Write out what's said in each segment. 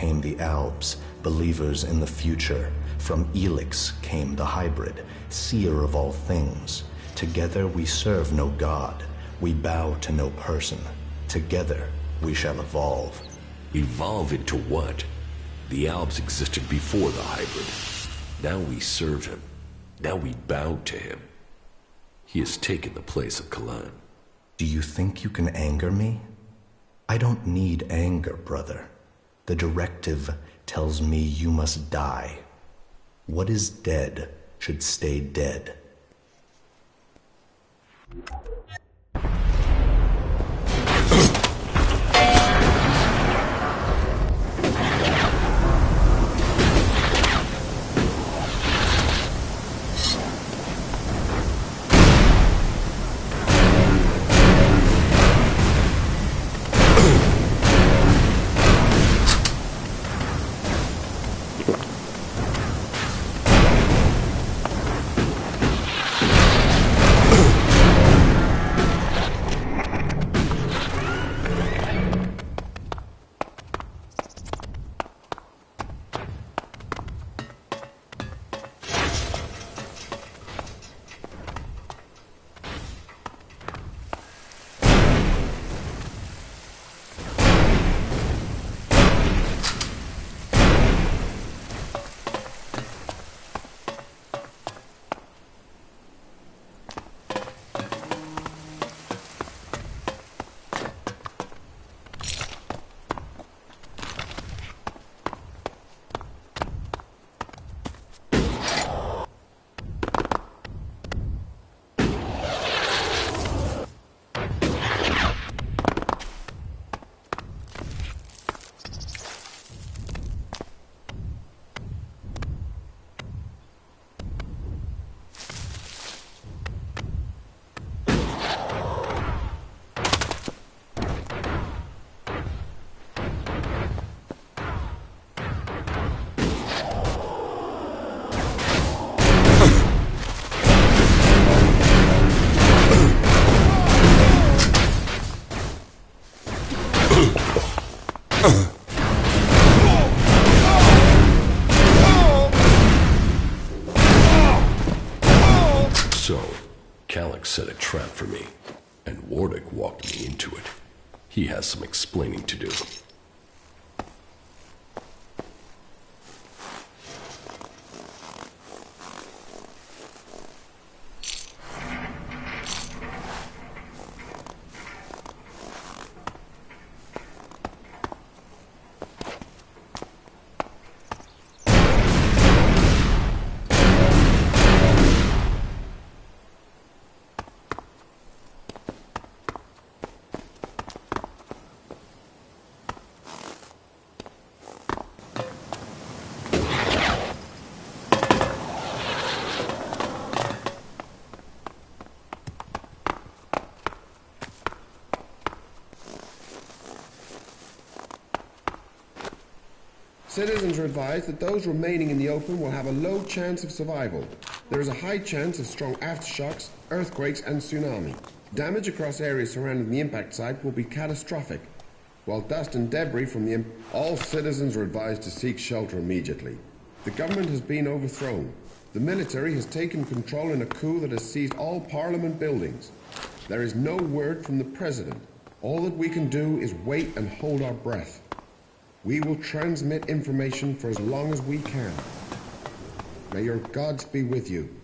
came the Albs, believers in the future. From Elex came the hybrid, seer of all things. Together we serve no god, we bow to no person. Together we shall evolve. Evolve into what? The Albs existed before the hybrid. Now we serve him. Now we bow to him. He has taken the place of Kalan. Do you think you can anger me? I don't need anger, brother. The directive tells me you must die. What is dead should stay dead. So, Calyx set a trap for me, and Wardick walked me into it. He has some explaining to do. Citizens are advised that those remaining in the open will have a low chance of survival. There is a high chance of strong aftershocks, earthquakes, and tsunami. Damage across areas surrounding the impact site will be catastrophic. While dust and debris from the all citizens are advised to seek shelter immediately. The government has been overthrown. The military has taken control in a coup that has seized all parliament buildings. There is no word from the president. All that we can do is wait and hold our breath. We will transmit information for as long as we can. May your gods be with you.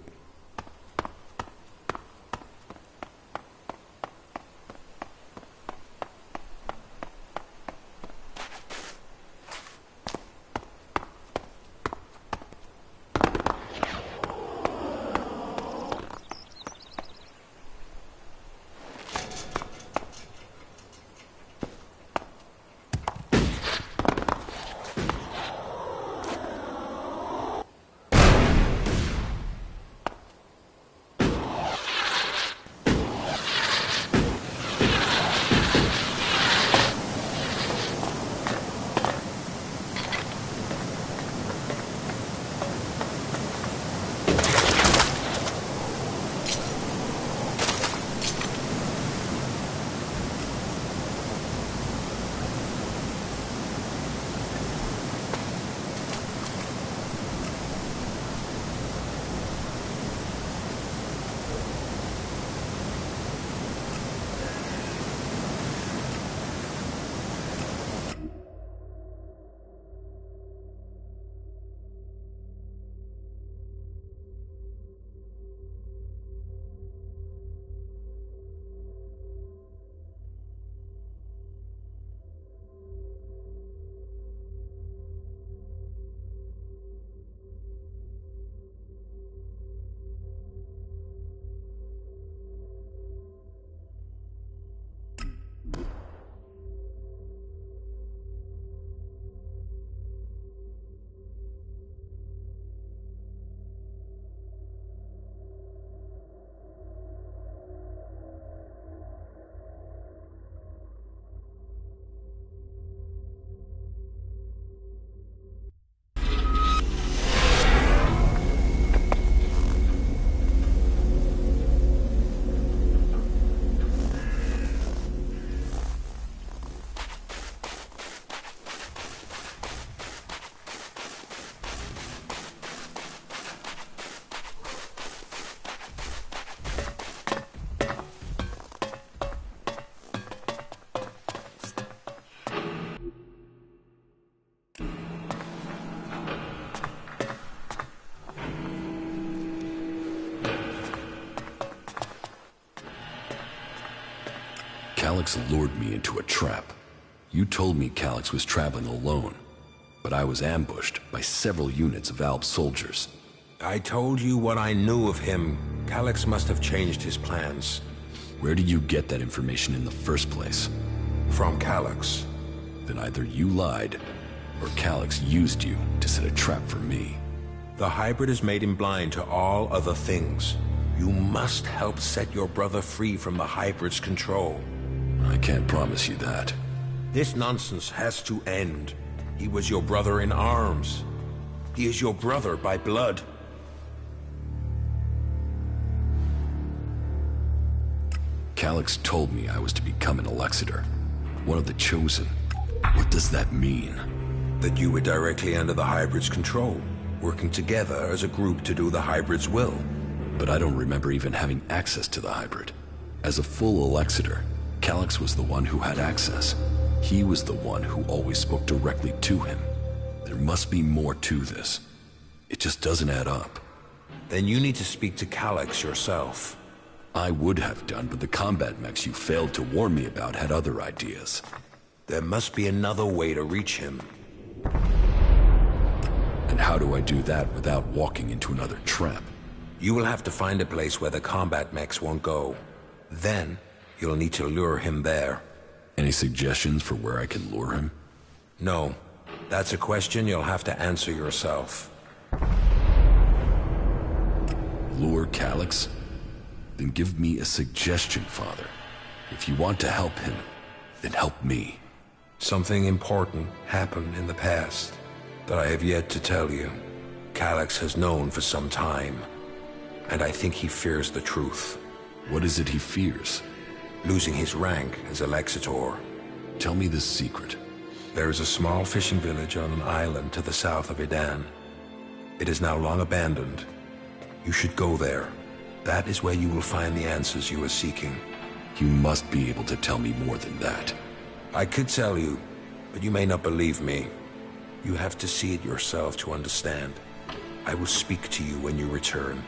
Calix lured me into a trap. You told me Calix was traveling alone, but I was ambushed by several units of Alb soldiers. I told you what I knew of him. Calix must have changed his plans. Where did you get that information in the first place? From Calix. Then either you lied, or Calix used you to set a trap for me. The hybrid has made him blind to all other things. You must help set your brother free from the hybrid's control. I can't promise you that. This nonsense has to end. He was your brother in arms. He is your brother by blood. Calix told me I was to become an Alexander, one of the Chosen. What does that mean? That you were directly under the hybrid's control, working together as a group to do the hybrid's will. But I don't remember even having access to the hybrid. As a full Alexander, Calix was the one who had access. He was the one who always spoke directly to him. There must be more to this. It just doesn't add up. Then you need to speak to Calix yourself. I would have done, but the combat mechs you failed to warn me about had other ideas. There must be another way to reach him. And how do I do that without walking into another trap? You will have to find a place where the combat mechs won't go. Then, you'll need to lure him there. Any suggestions for where I can lure him? No. That's a question you'll have to answer yourself. Lure Calix? Then give me a suggestion, Father. If you want to help him, then help me. Something important happened in the past that I have yet to tell you. Calix has known for some time, and I think he fears the truth. What is it he fears? Losing his rank as a Lexitor. Tell me this secret. There is a small fishing village on an island to the south of Idan. It is now long abandoned. You should go there. That is where you will find the answers you are seeking. You must be able to tell me more than that. I could tell you, but you may not believe me. You have to see it yourself to understand. I will speak to you when you return.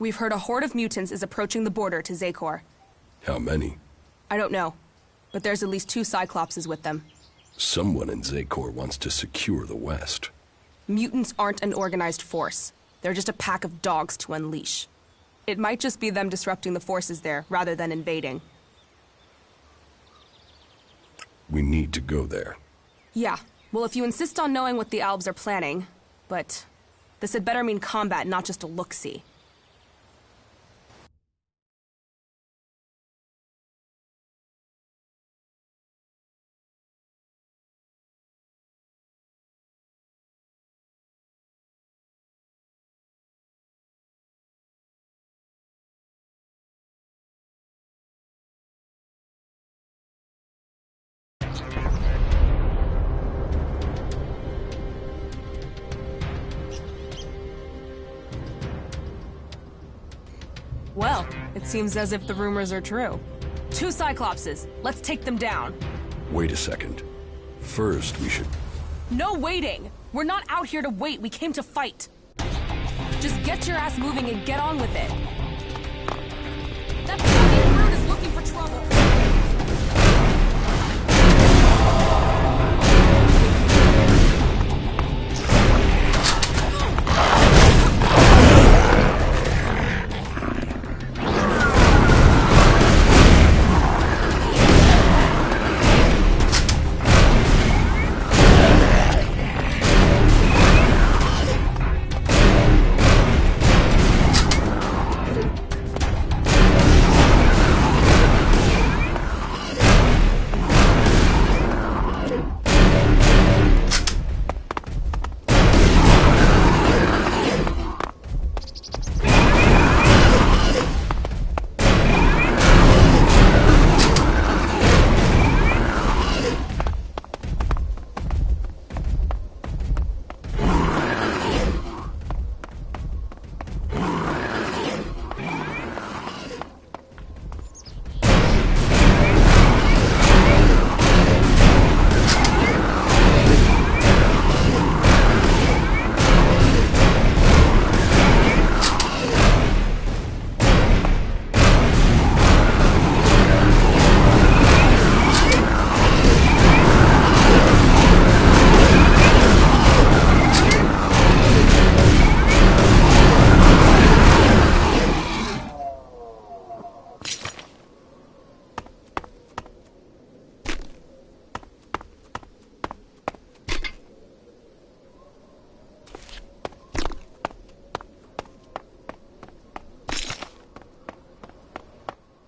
We've heard a horde of mutants is approaching the border to Zakor. How many? I don't know, but there's at least 2 Cyclopses with them. Someone in Zakor wants to secure the West. Mutants aren't an organized force. They're just a pack of dogs to unleash. It might just be them disrupting the forces there, rather than invading. We need to go there. Yeah, well, if you insist on knowing what the Albs are planning, but this had better mean combat, not just a look-see. Well, it seems as if the rumors are true. 2 Cyclopses. Let's take them down. Wait a second. First, we should... No waiting! We're not out here to wait, we came to fight. Just get your ass moving and get on with it. That fucking bird is looking for trouble!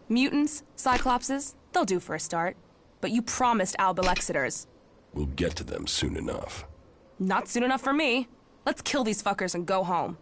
Mutants, Cyclopses, they'll do for a start. But you promised Albilexiters. We'll get to them soon enough. Not soon enough for me. Let's kill these fuckers and go home.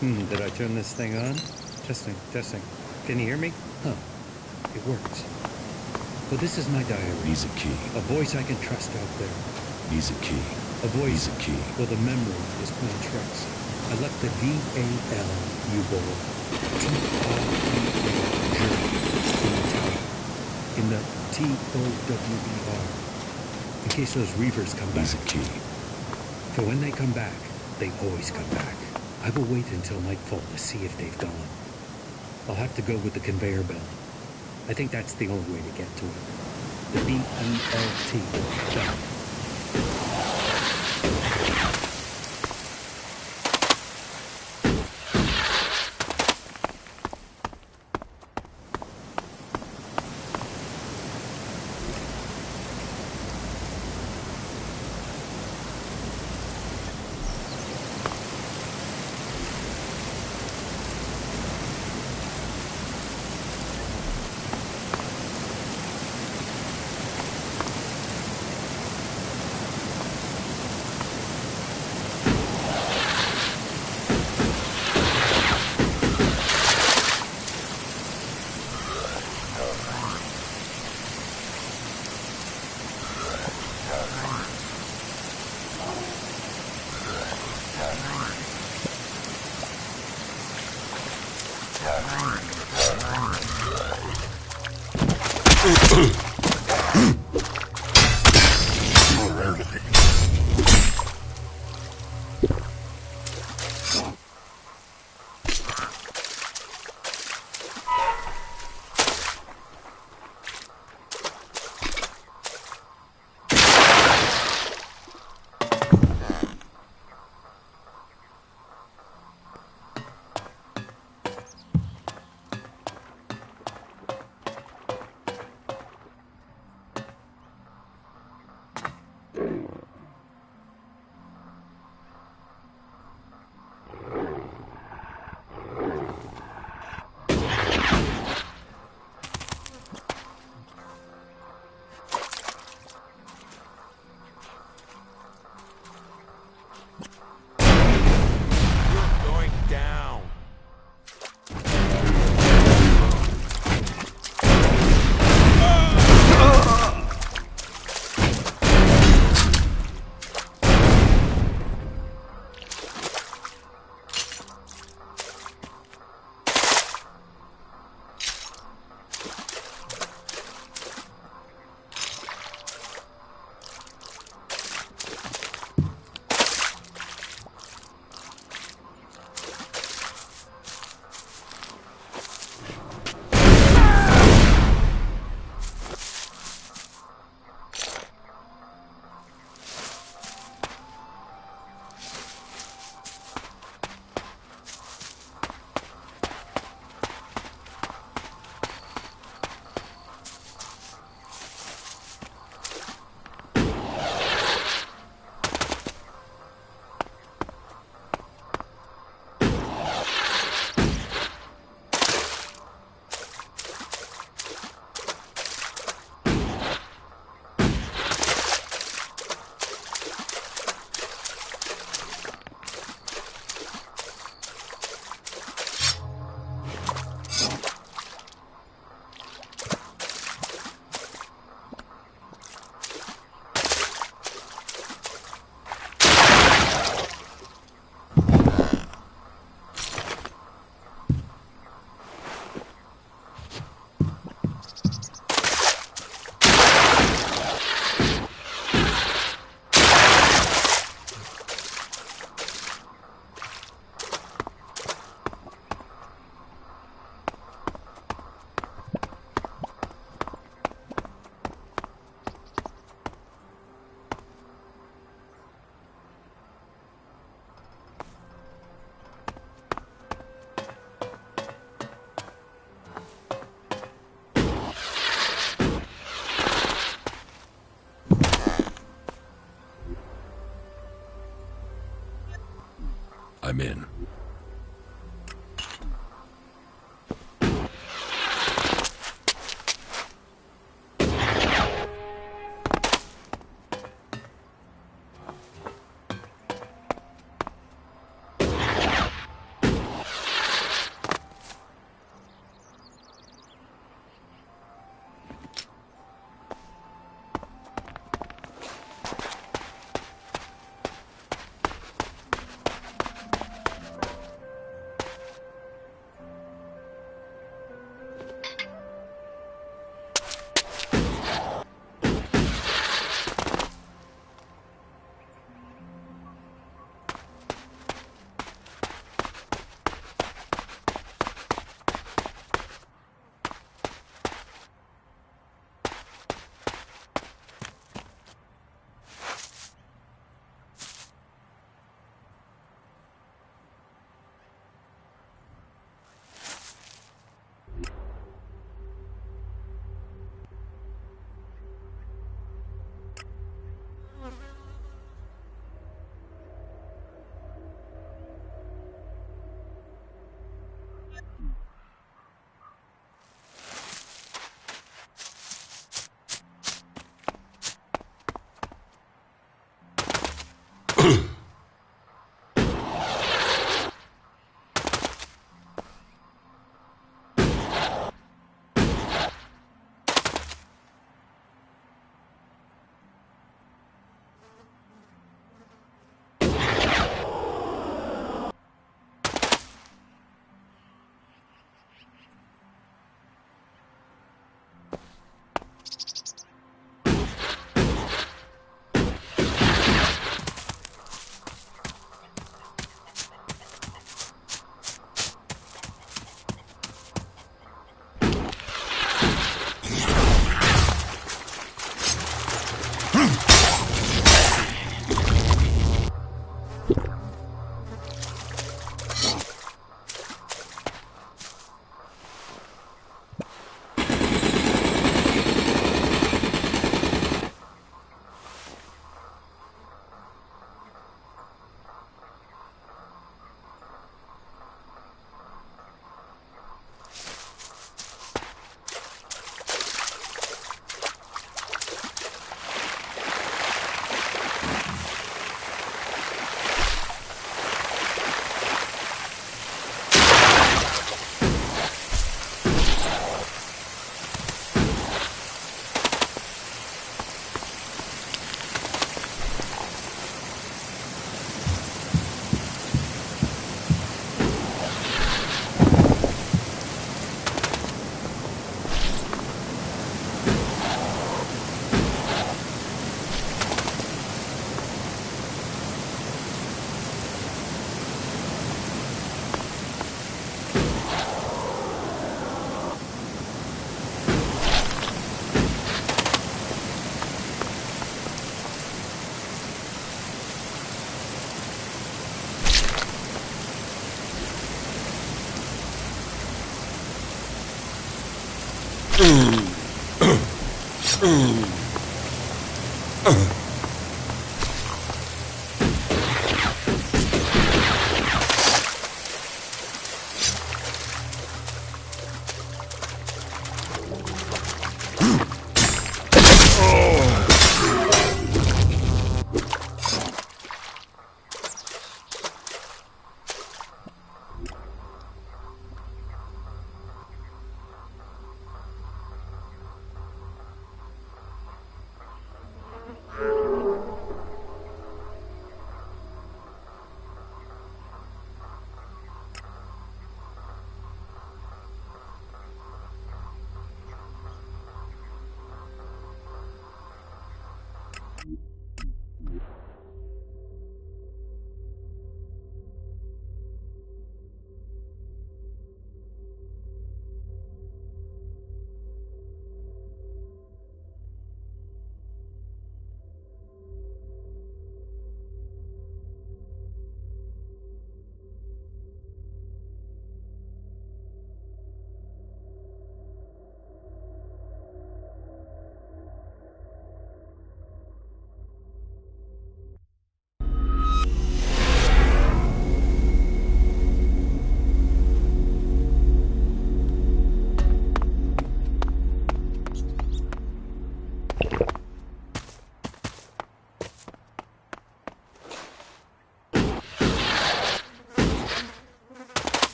Did I turn this thing on? Testing, testing. Can you hear me? Huh. It works. Well, this is my diary. Needs a key. A voice I can trust out there. Needs a key. A voice. Needs a key. Well, the memory is playing tricks. I left the VAL U-boat. In the TOWER. In case those reavers come back. Needs a key. For when they come back, they always come back. I will wait until nightfall to see if they've gone. I'll have to go with the conveyor belt. I think that's the only way to get to it. The BELT belt. I'm in.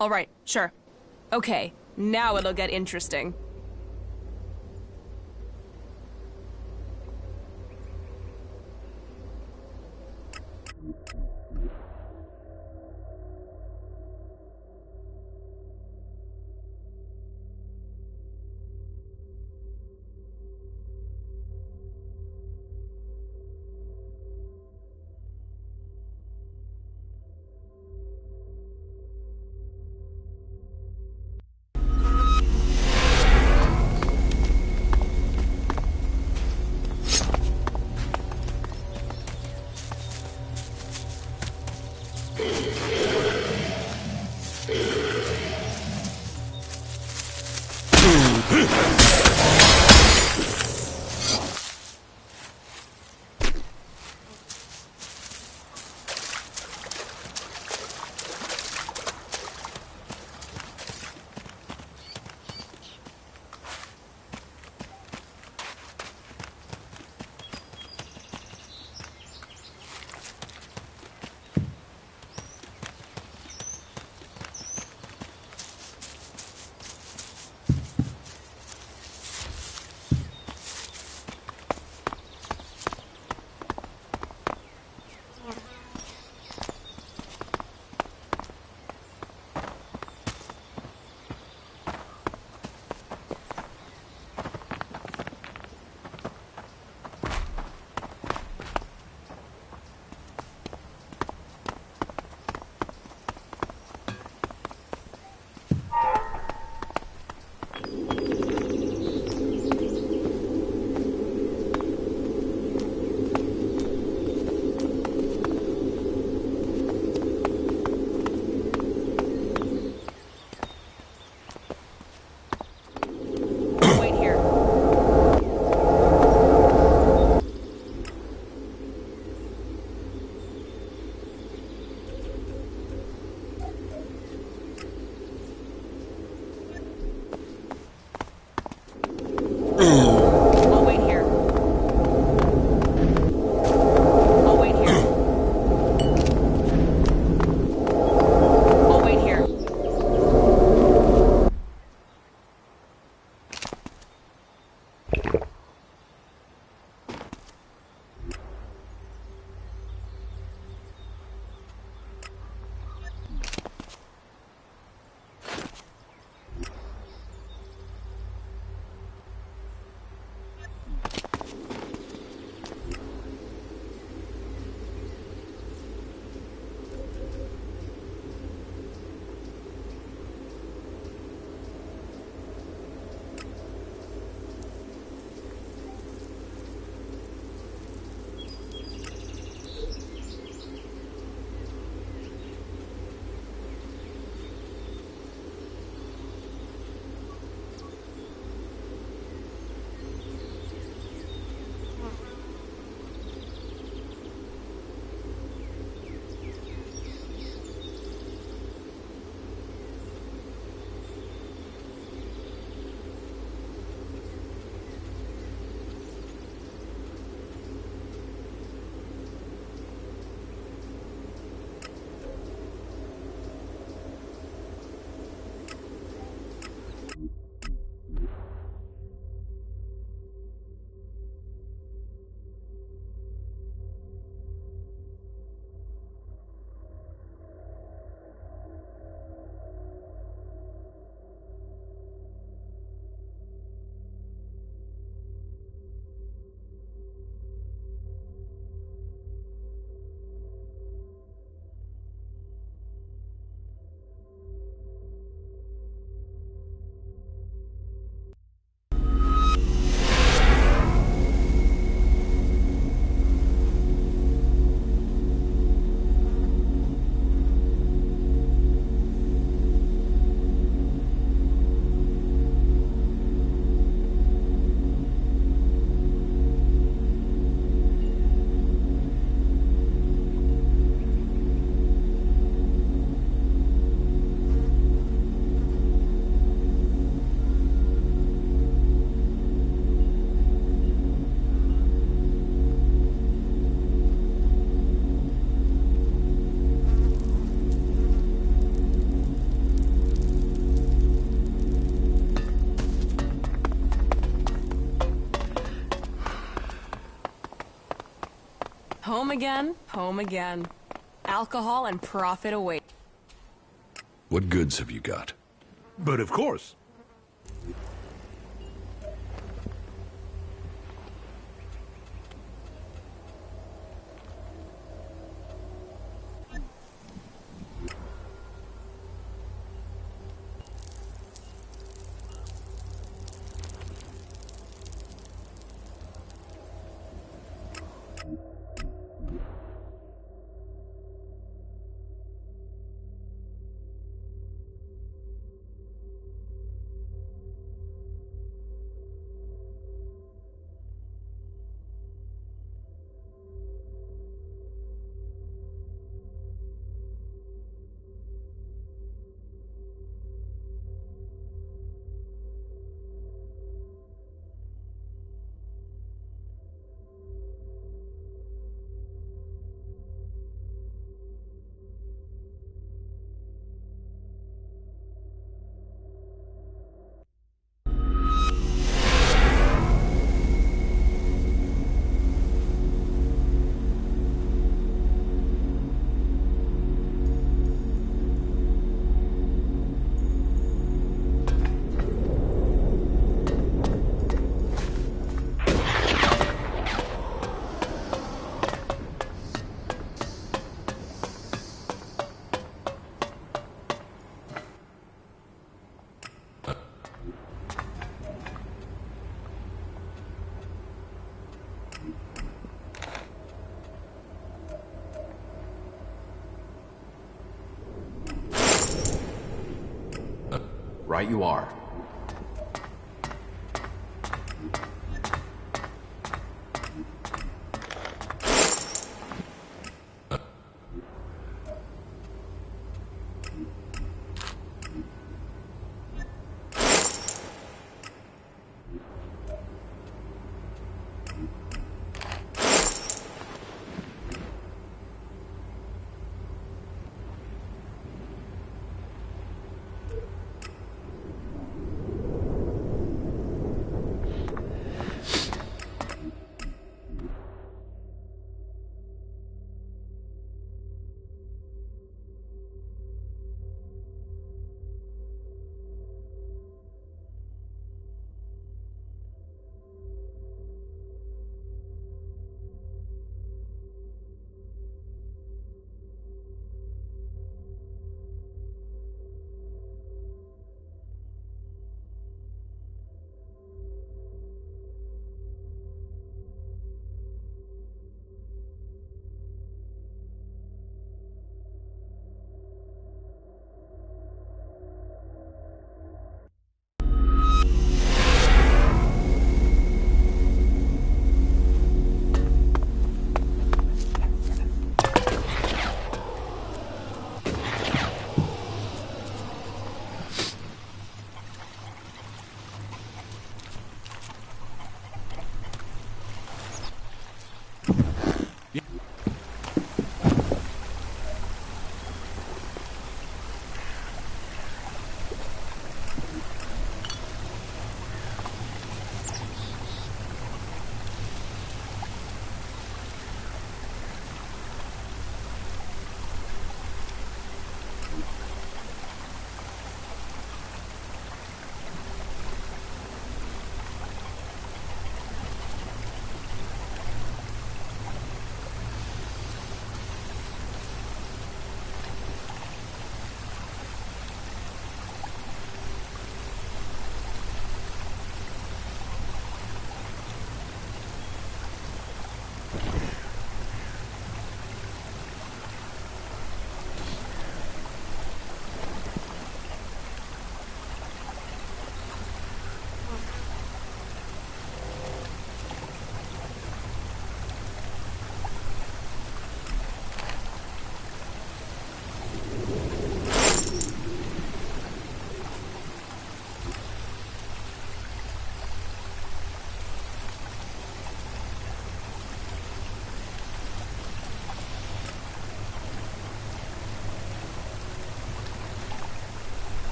All right, sure. Okay, now it'll get interesting. Home again, home again. Alcohol and profit await. What goods have you got? But of course. Right you are.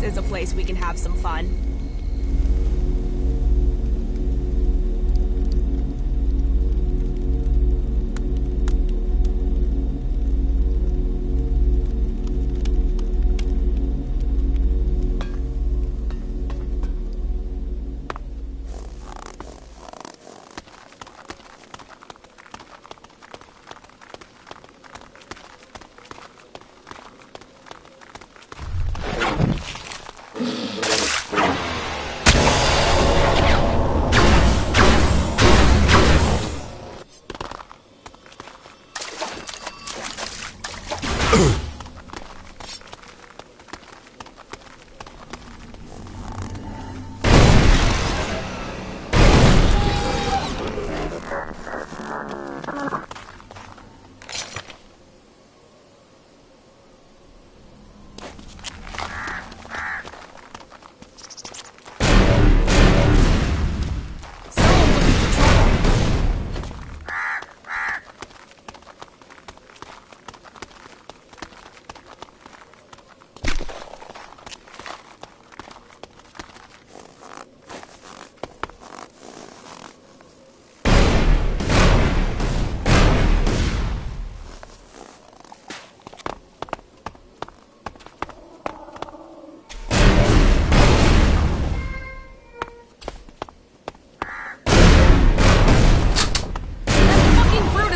this is a place we can have some fun.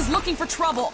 Looking for trouble.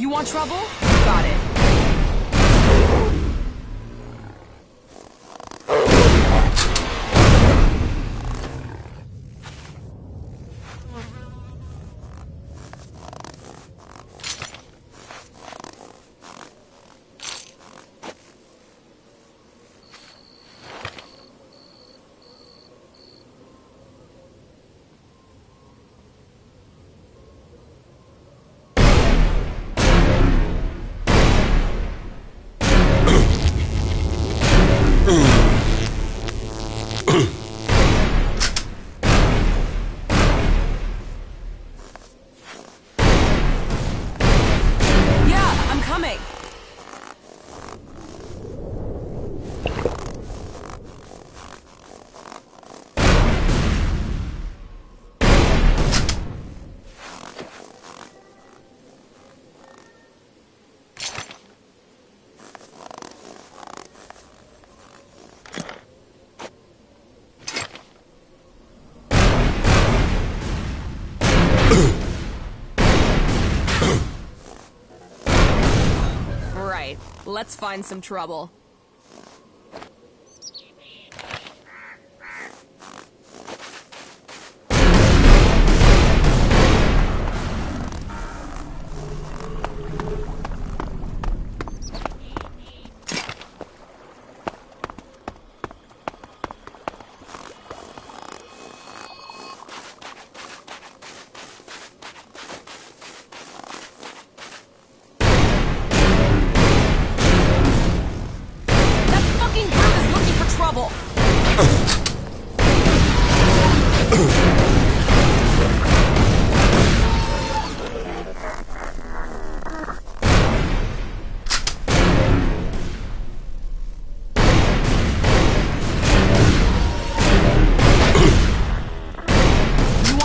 You want trouble? Got it. Right. Let's find some trouble.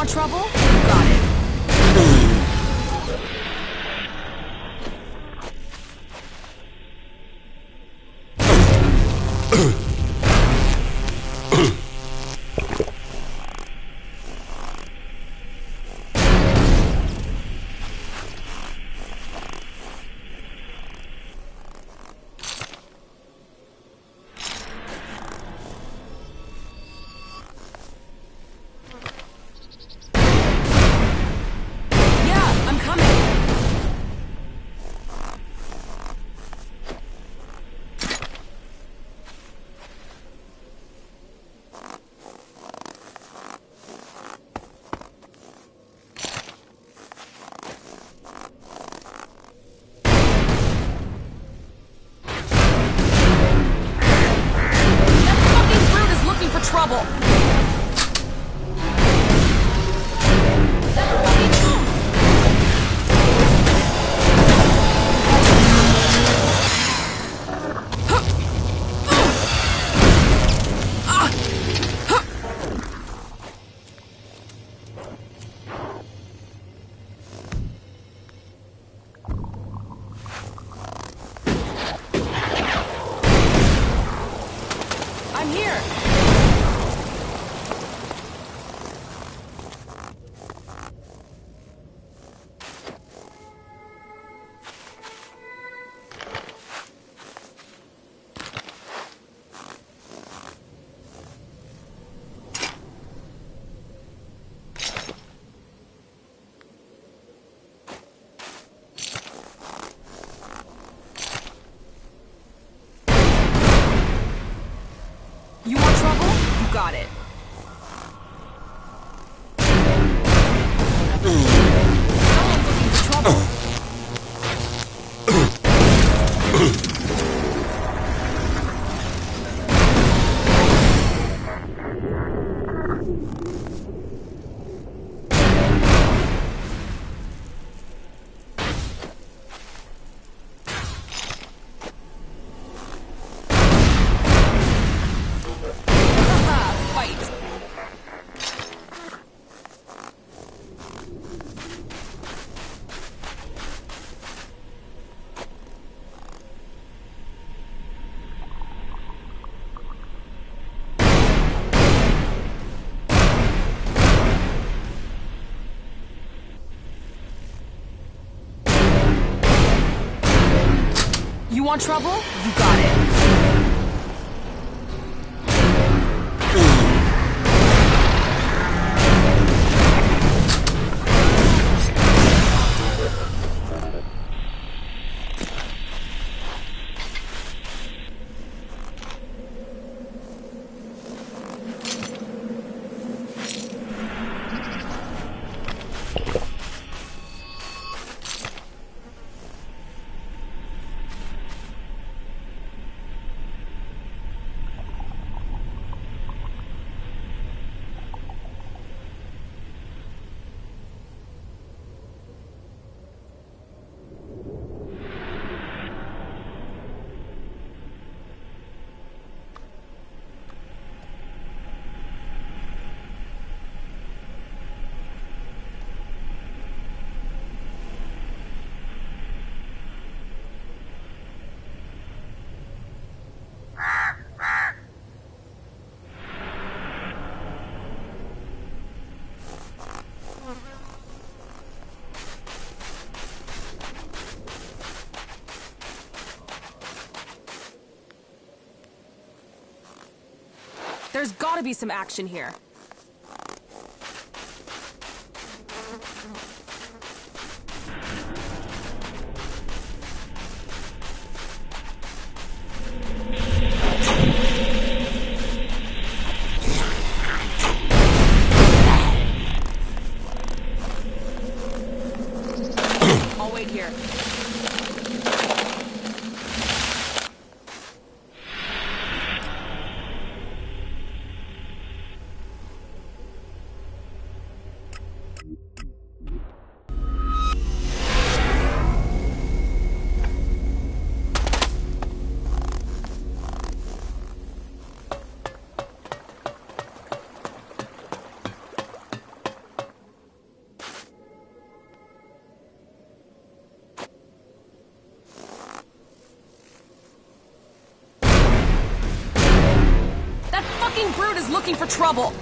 Trouble? Got it. want trouble? You got it. There's gotta be some action here. I'll wait here. Brute is looking for trouble.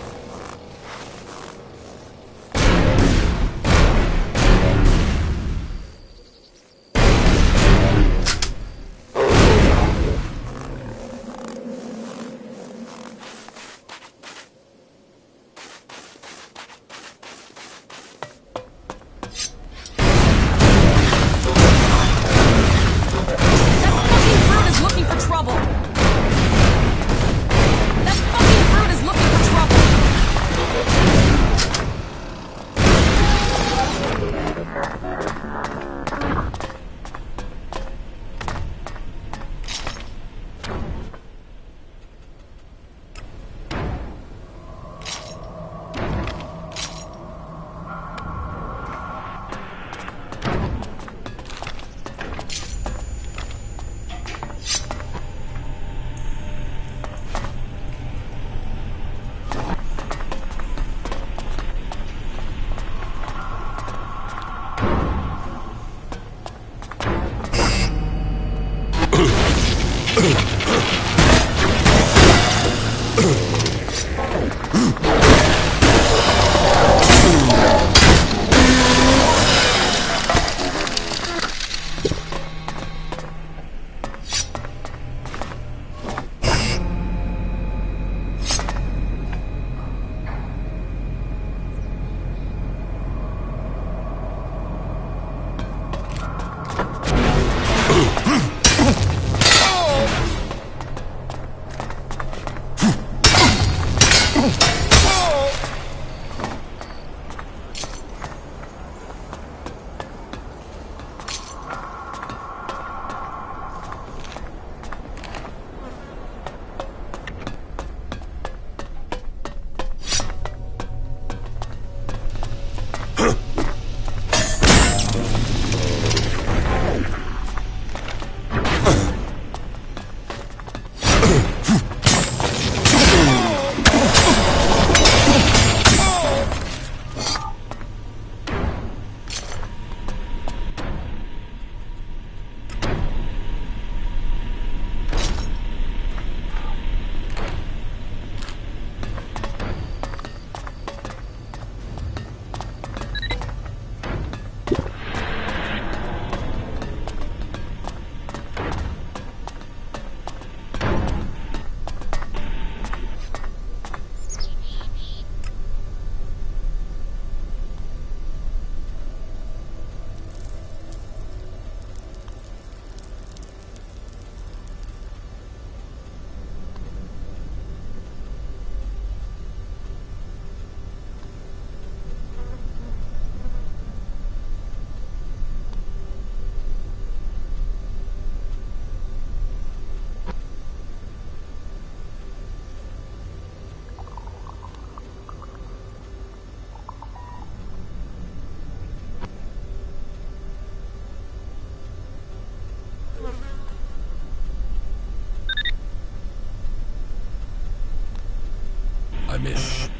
I'm in.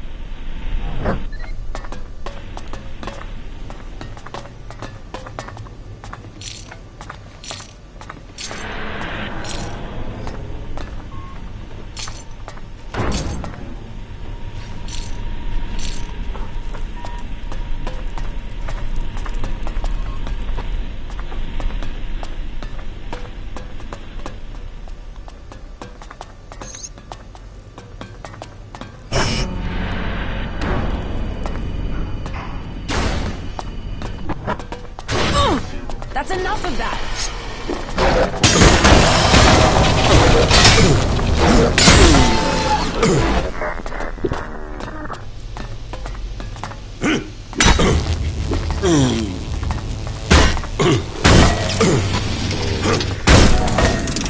That's enough of that!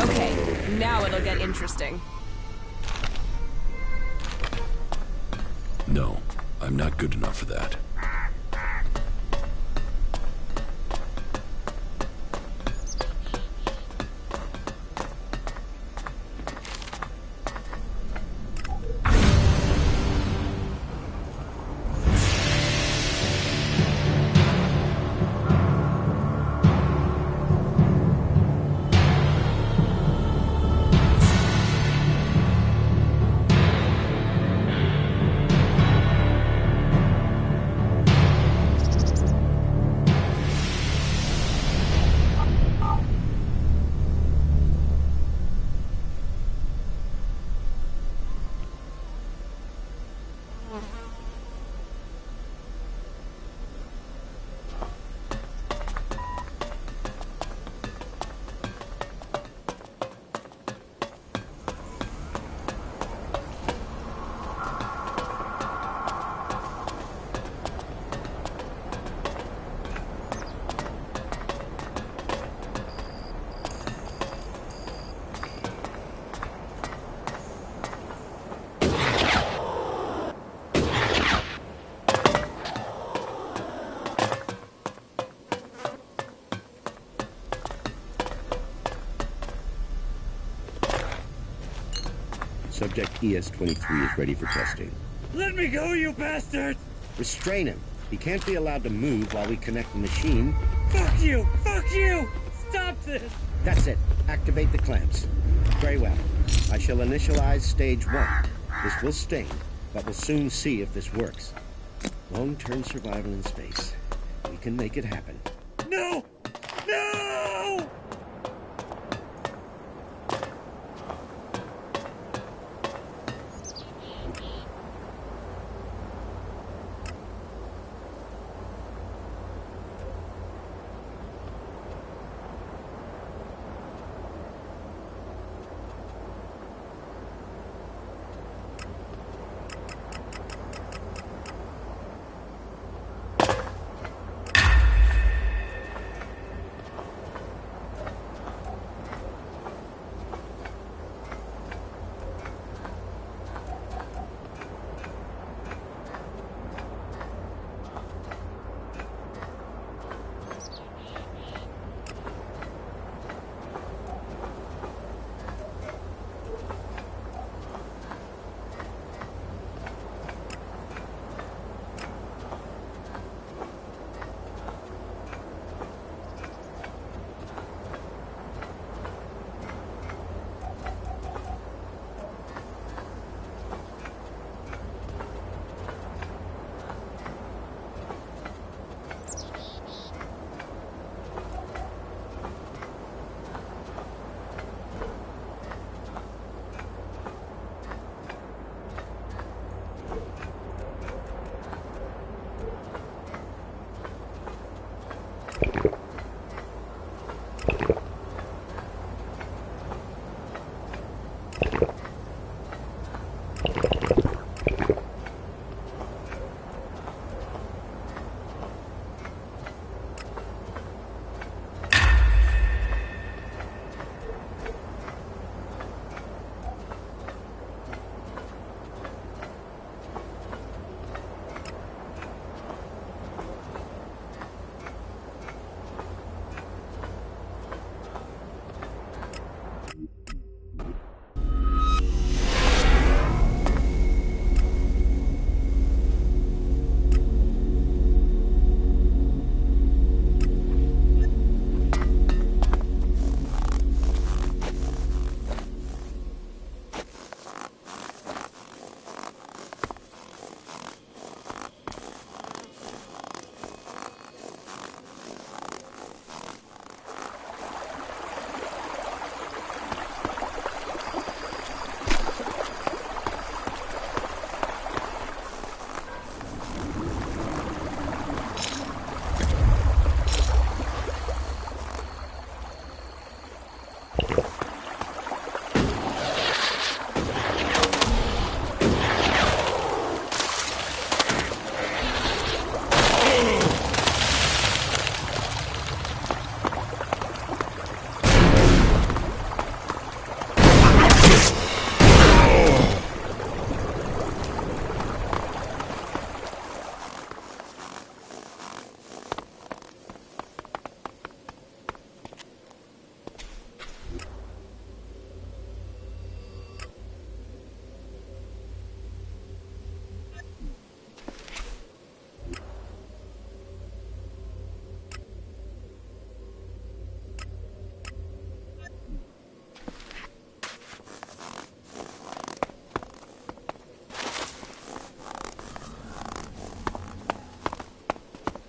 Okay, now it'll get interesting. No, I'm not good enough for that. Subject ES-23 is ready for testing. Let me go, you bastard! Restrain him. He can't be allowed to move while we connect the machine. Fuck you! Fuck you! Stop this! That's it. Activate the clamps. Very well. I shall initialize stage 1. This will sting, but we'll soon see if this works. Long-term survival in space. We can make it happen. No! No!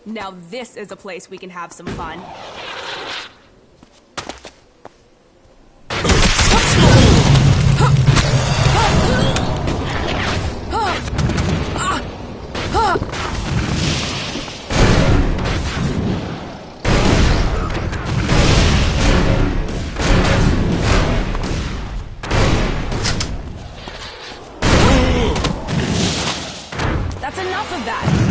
Now this is a place we can have some fun. That's enough of that!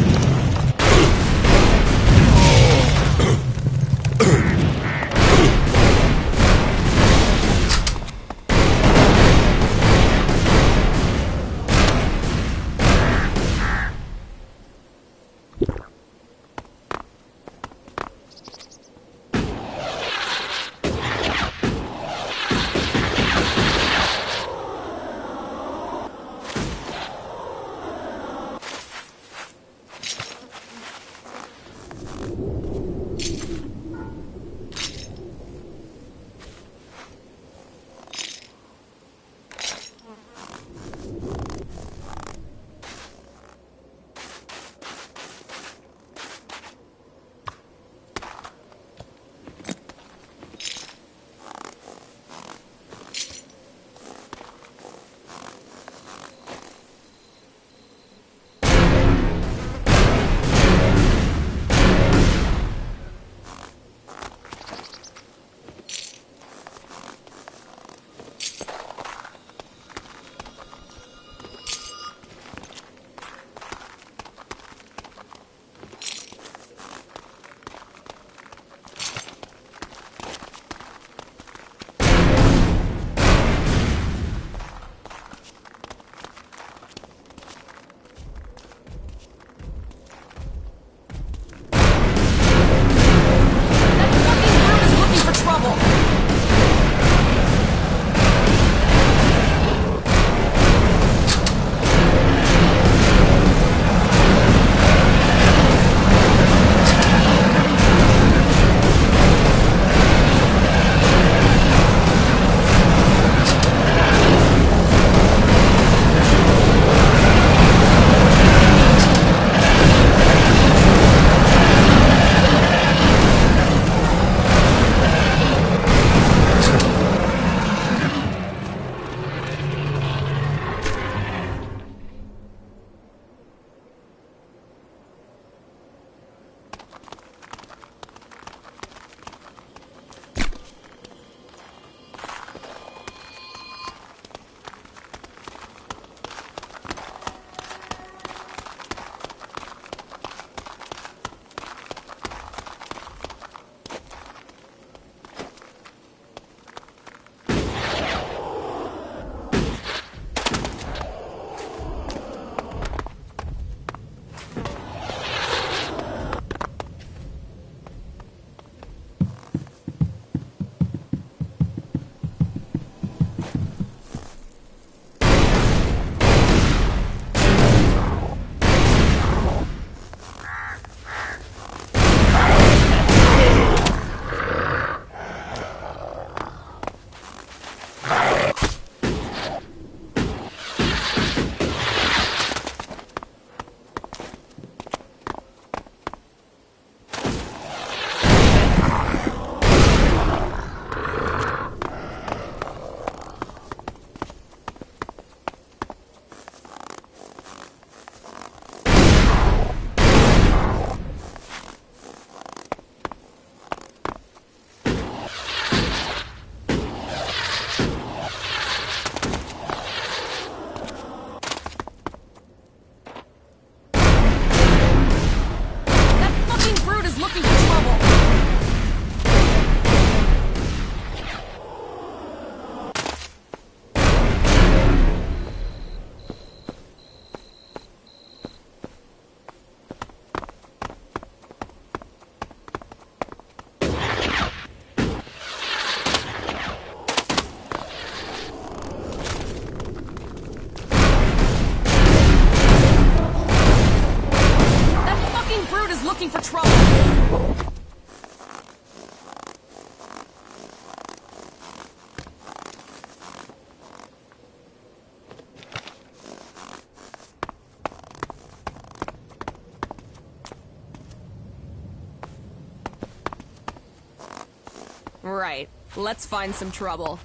Right. Let's find some trouble.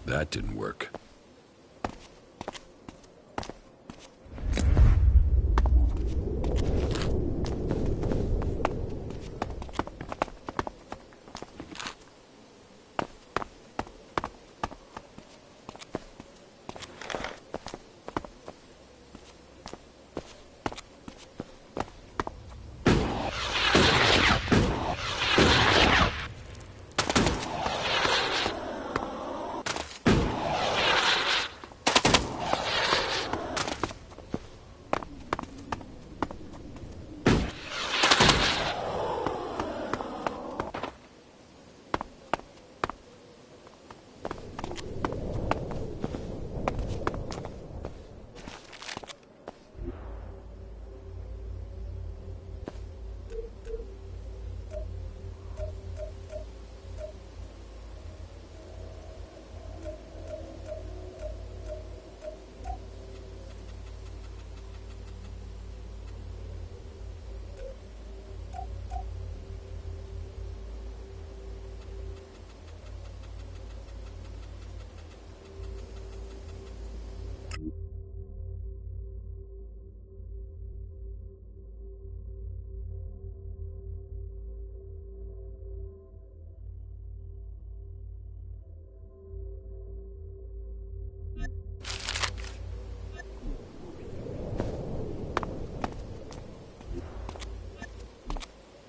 That didn't work.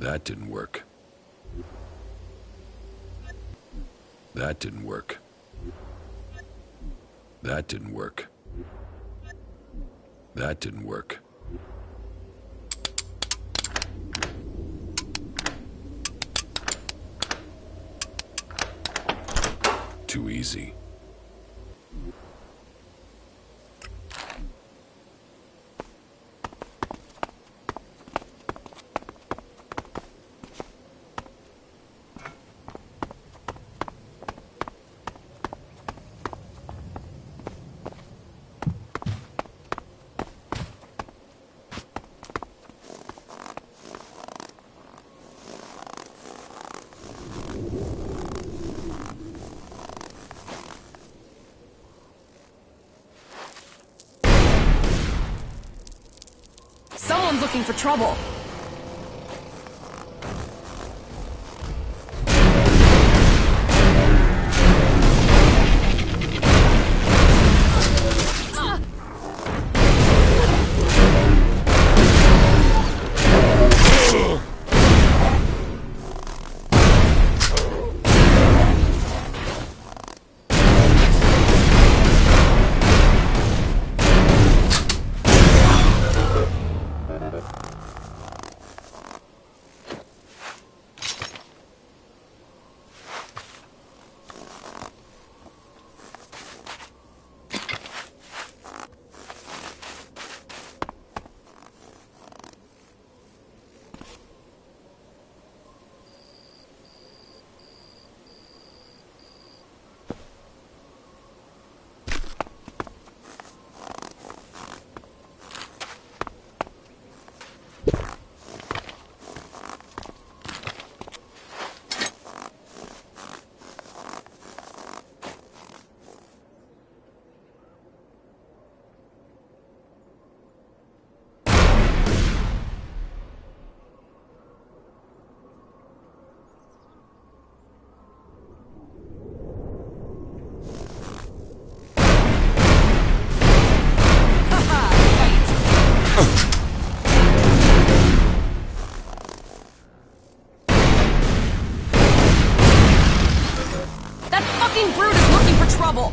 That didn't work. That didn't work. That didn't work. That didn't work. Too easy. Someone's looking for trouble. Brute is looking for trouble!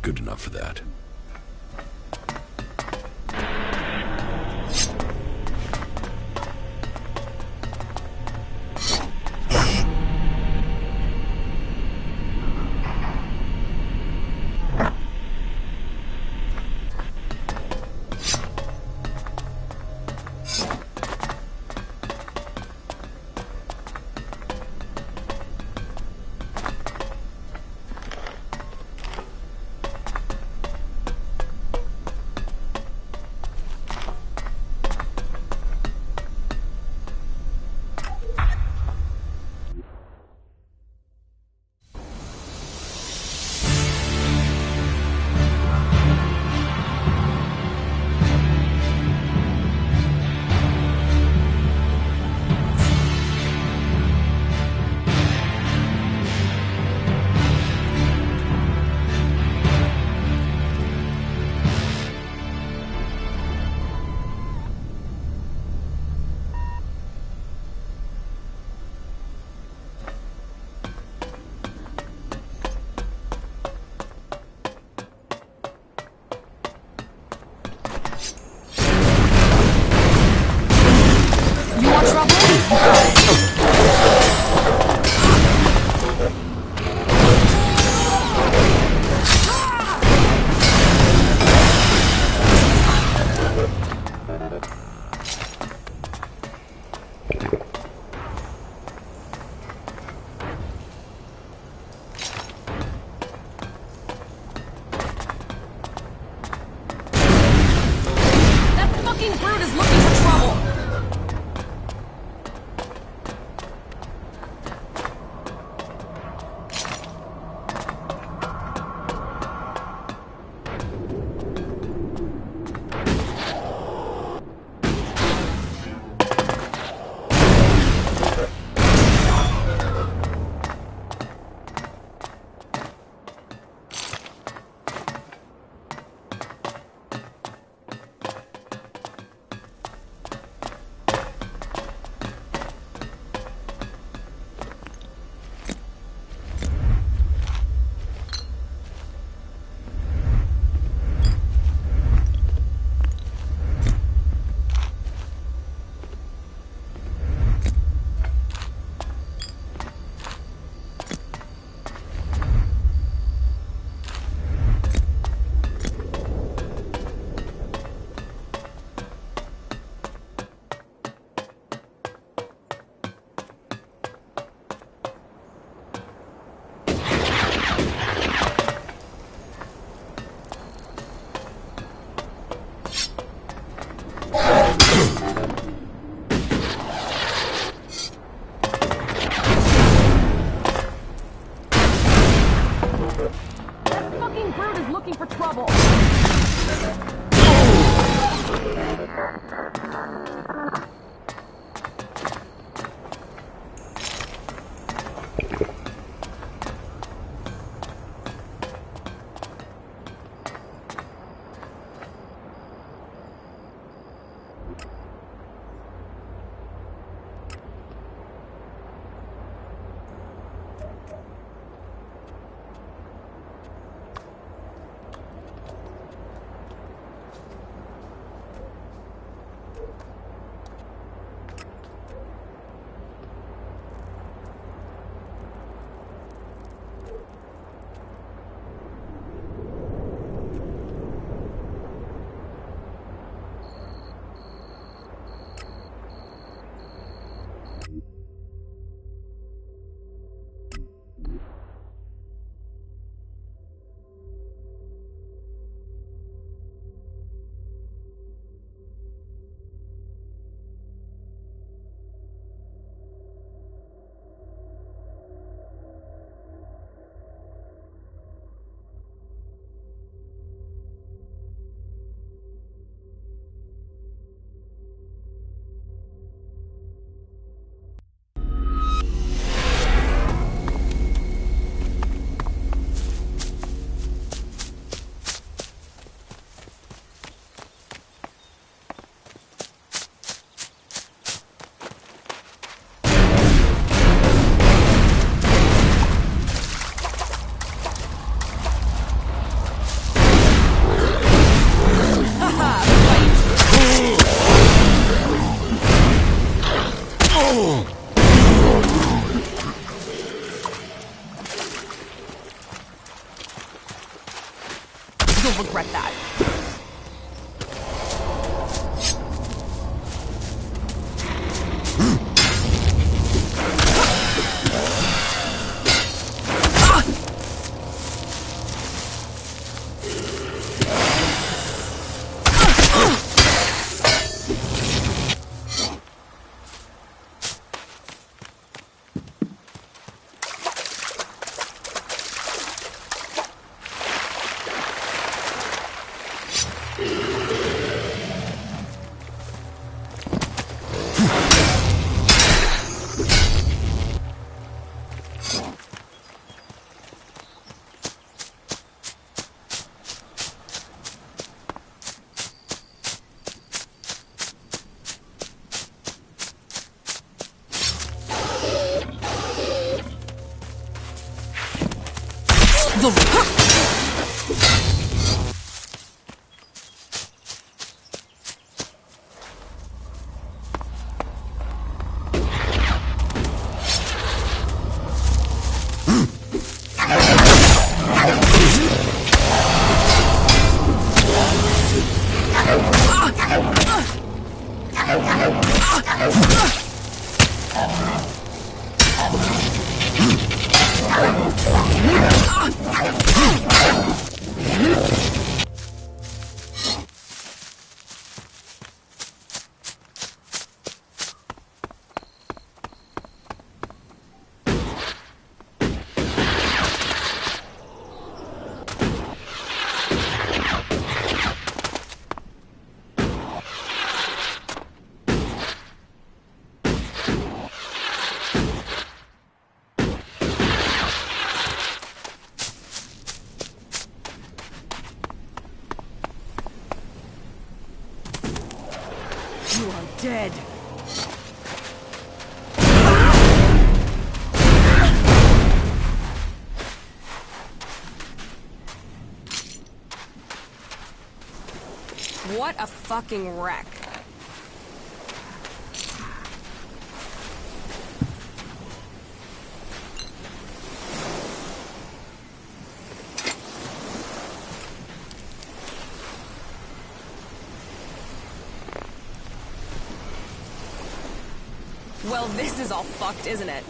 good enough for that. You are dead. What a fucking wreck. Well, this is all fucked, isn't it?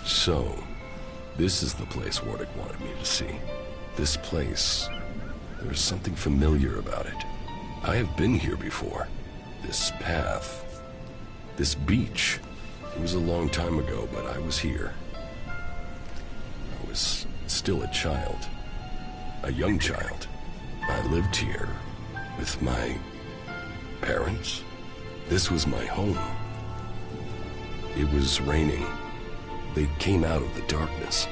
So, this is the place Wardick wanted me to see. This place, there's something familiar about it. I have been here before. This path, this beach. It was a long time ago, but I was here. I was still a child. A young child. I lived here with my parents. This was my home. It was raining. They came out of the darkness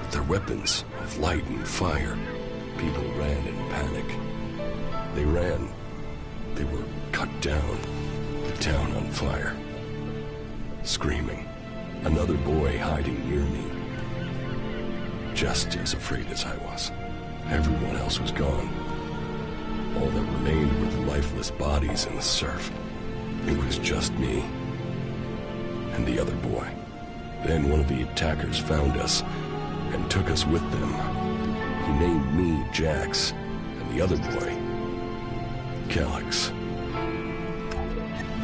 with their weapons of light and fire. People ran in panic. They ran. They were cut down. The town on fire. Screaming. Another boy hiding near me. Just as afraid as I was. Everyone else was gone. All that remained were the lifeless bodies in the surf. It was just me and the other boy. Then one of the attackers found us and took us with them. He named me Jax, and the other boy, Calyx.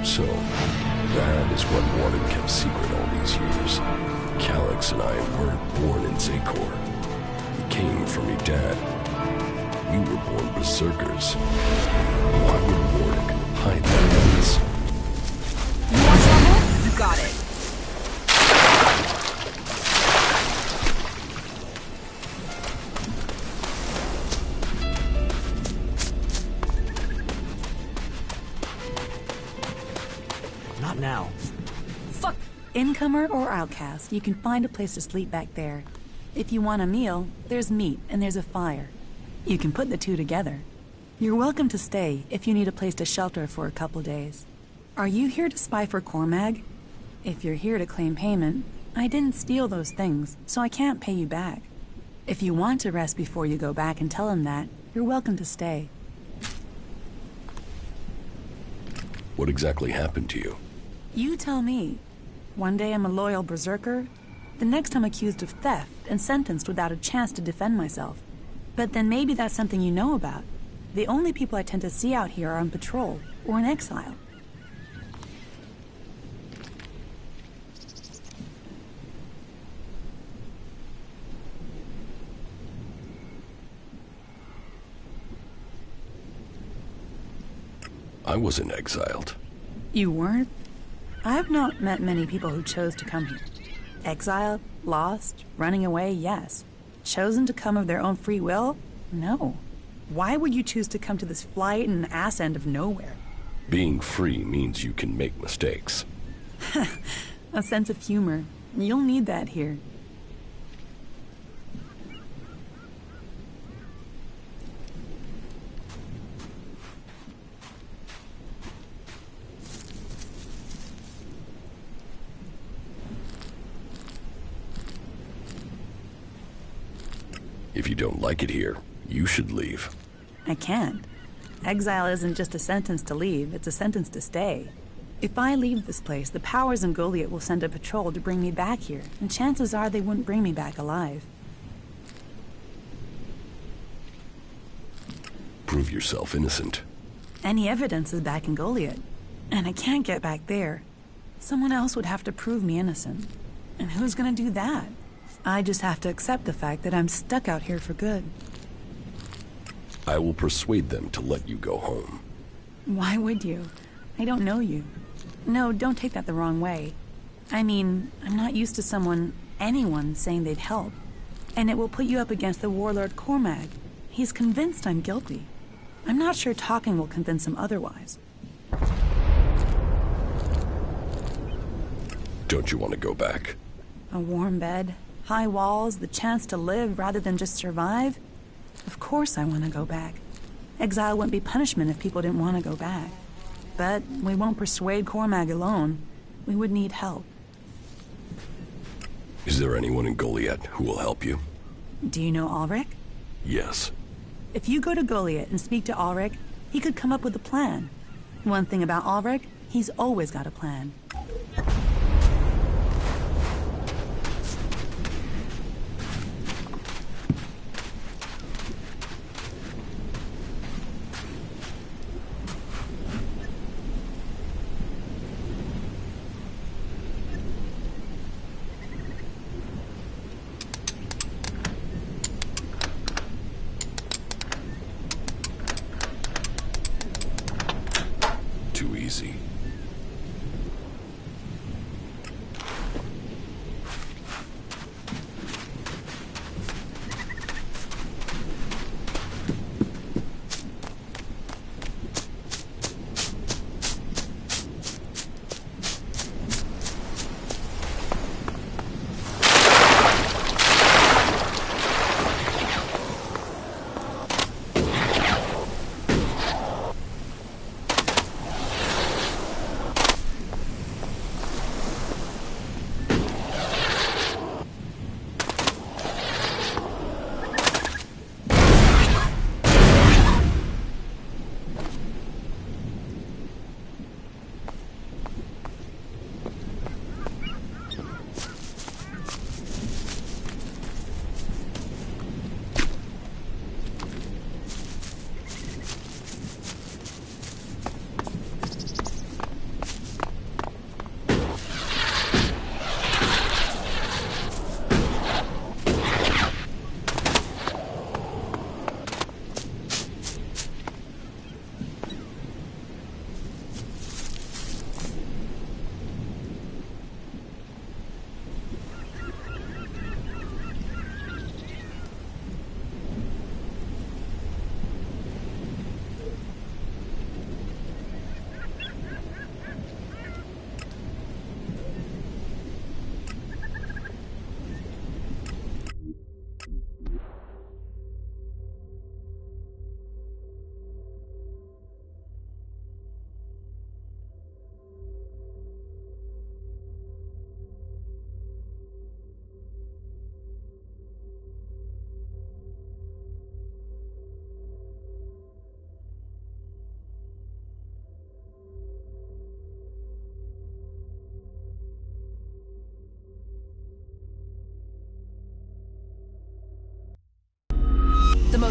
So, that is what Wardick kept secret all these years. Calyx and I weren't born in Zakor. We came from Edad. We were born berserkers. Why would Wardick hide that from us? You want trouble? You got it. Not now. Fuck. Incomer or outcast, you can find a place to sleep back there. If you want a meal, there's meat and there's a fire. You can put the two together. You're welcome to stay if you need a place to shelter for a couple days. Are you here to spy for Cormag? If you're here to claim payment, I didn't steal those things, so I can't pay you back. If you want to rest before you go back and tell him that, you're welcome to stay. What exactly happened to you? You tell me. One day I'm a loyal berserker, the next I'm accused of theft and sentenced without a chance to defend myself. But then maybe that's something you know about. The only people I tend to see out here are on patrol or in exile. I wasn't exiled. You weren't? I've not met many people who chose to come here. Exiled, lost, running away, yes. Chosen to come of their own free will? No. Why would you choose to come to this flight and ass end of nowhere? Being free means you can make mistakes. A sense of humor. You'll need that here. If you don't like it here, you should leave. I can't. Exile isn't just a sentence to leave, it's a sentence to stay. If I leave this place, the powers in Goliath will send a patrol to bring me back here, and chances are they wouldn't bring me back alive. Prove yourself innocent. Any evidence is back in Goliath, and I can't get back there. Someone else would have to prove me innocent. And who's gonna do that? I just have to accept the fact that I'm stuck out here for good. I will persuade them to let you go home. Why would you? I don't know you. No, don't take that the wrong way. I mean, I'm not used to anyone saying they'd help. And it will put you up against the warlord Cormag. He's convinced I'm guilty. I'm not sure talking will convince him otherwise. Don't you want to go back? A warm bed, high walls, the chance to live rather than just survive? Of course I want to go back. Exile wouldn't be punishment if people didn't want to go back. But we won't persuade Cormag alone. We would need help. Is there anyone in Goliath who will help you? Do you know Ulrich? Yes. If you go to Goliath and speak to Ulrich, he could come up with a plan. One thing about Ulrich, he's always got a plan. Too easy.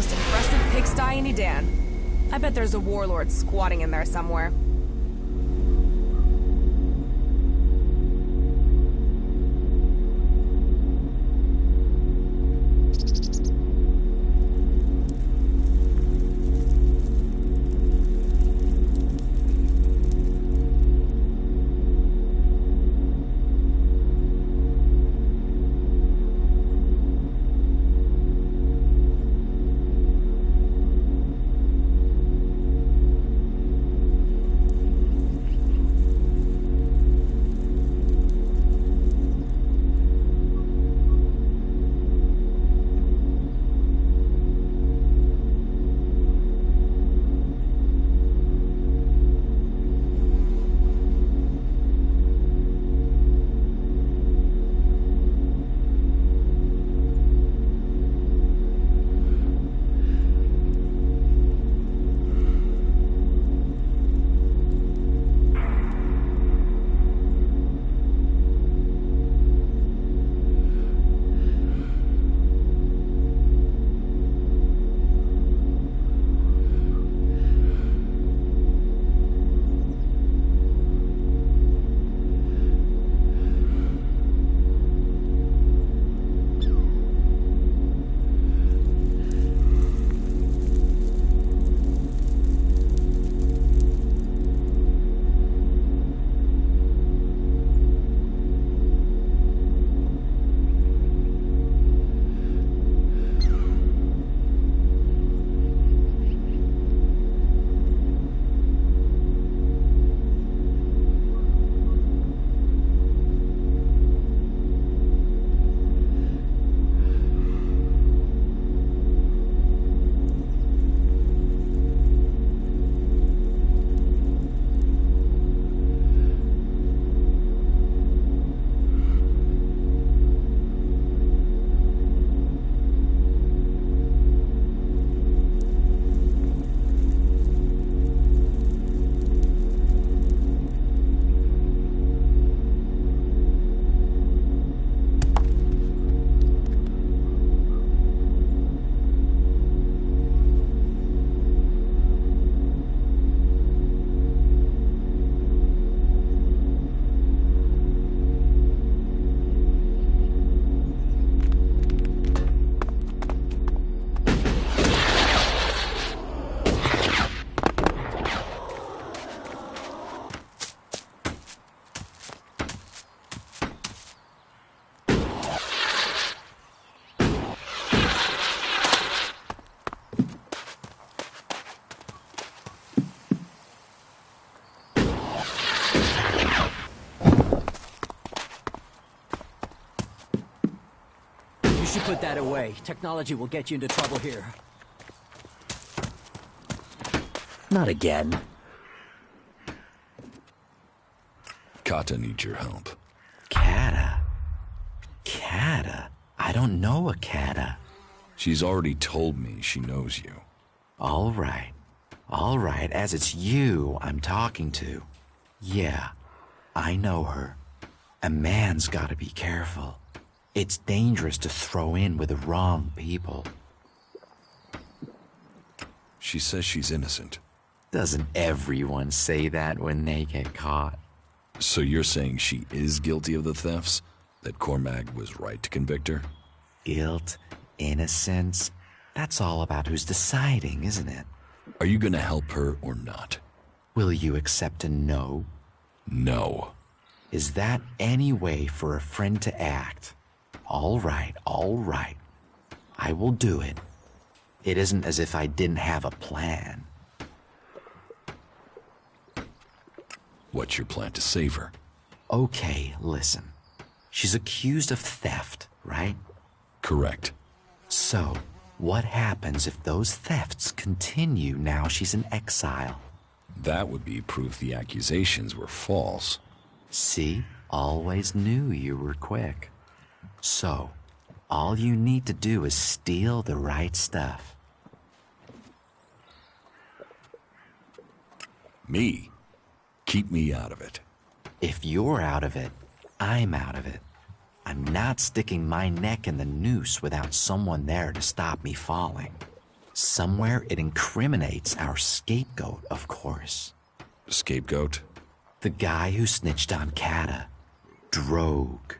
most impressive pigsty in Edan. I bet there's a warlord squatting in there somewhere. You should put that away. Technology will get you into trouble here. Not again. Kata needs your help. Kata? Kata? I don't know a Kata. She's already told me she knows you. All right. All right, as it's you I'm talking to. Yeah, I know her. A man's gotta be careful. It's dangerous to throw in with the wrong people. She says she's innocent. Doesn't everyone say that when they get caught? So you're saying she is guilty of the thefts? That Cormag was right to convict her? Guilt, innocence, that's all about who's deciding, isn't it? Are you gonna help her or not? Will you accept a no? No. Is that any way for a friend to act? All right, all right. I will do it. It isn't as if I didn't have a plan. What's your plan to save her? Okay, listen. She's accused of theft, right? Correct. So, what happens if those thefts continue now she's in exile? That would be proof the accusations were false. See? Always knew you were quick. So, all you need to do is steal the right stuff. Me? Keep me out of it. If you're out of it, I'm out of it. I'm not sticking my neck in the noose without someone there to stop me falling. Somewhere it incriminates our scapegoat, of course. Scapegoat? The guy who snitched on Kata. Drogue.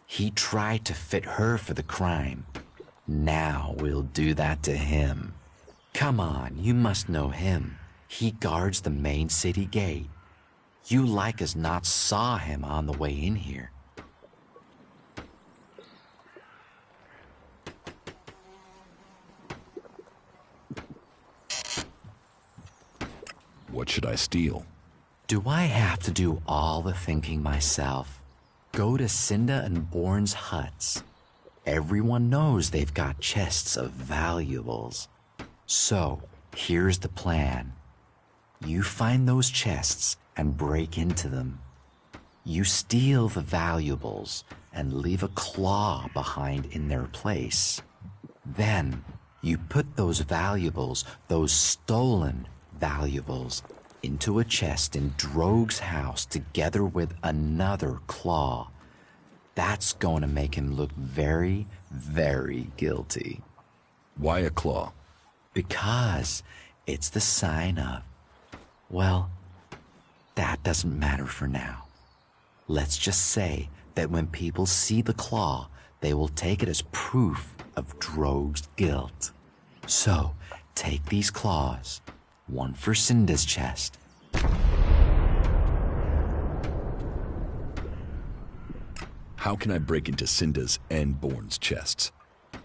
He tried to fit her for the crime. Now we'll do that to him. Come on, you must know him. He guards the main city gate. You like as not saw him on the way in here. What should I steal? Do I have to do all the thinking myself? Go to Cinda and Bourne's huts. Everyone knows they've got chests of valuables. So, here's the plan. You find those chests and break into them. You steal the valuables and leave a claw behind in their place. Then, you put those valuables, those stolen valuables, into a chest in Drogue's house together with another claw. That's going to make him look very, very guilty. Why a claw? Because it's the sign of... Well, that doesn't matter for now. Let's just say that when people see the claw, they will take it as proof of Drogue's guilt. So, take these claws, one for Cinda's chest. How can I break into Cinda's and Bourne's chests?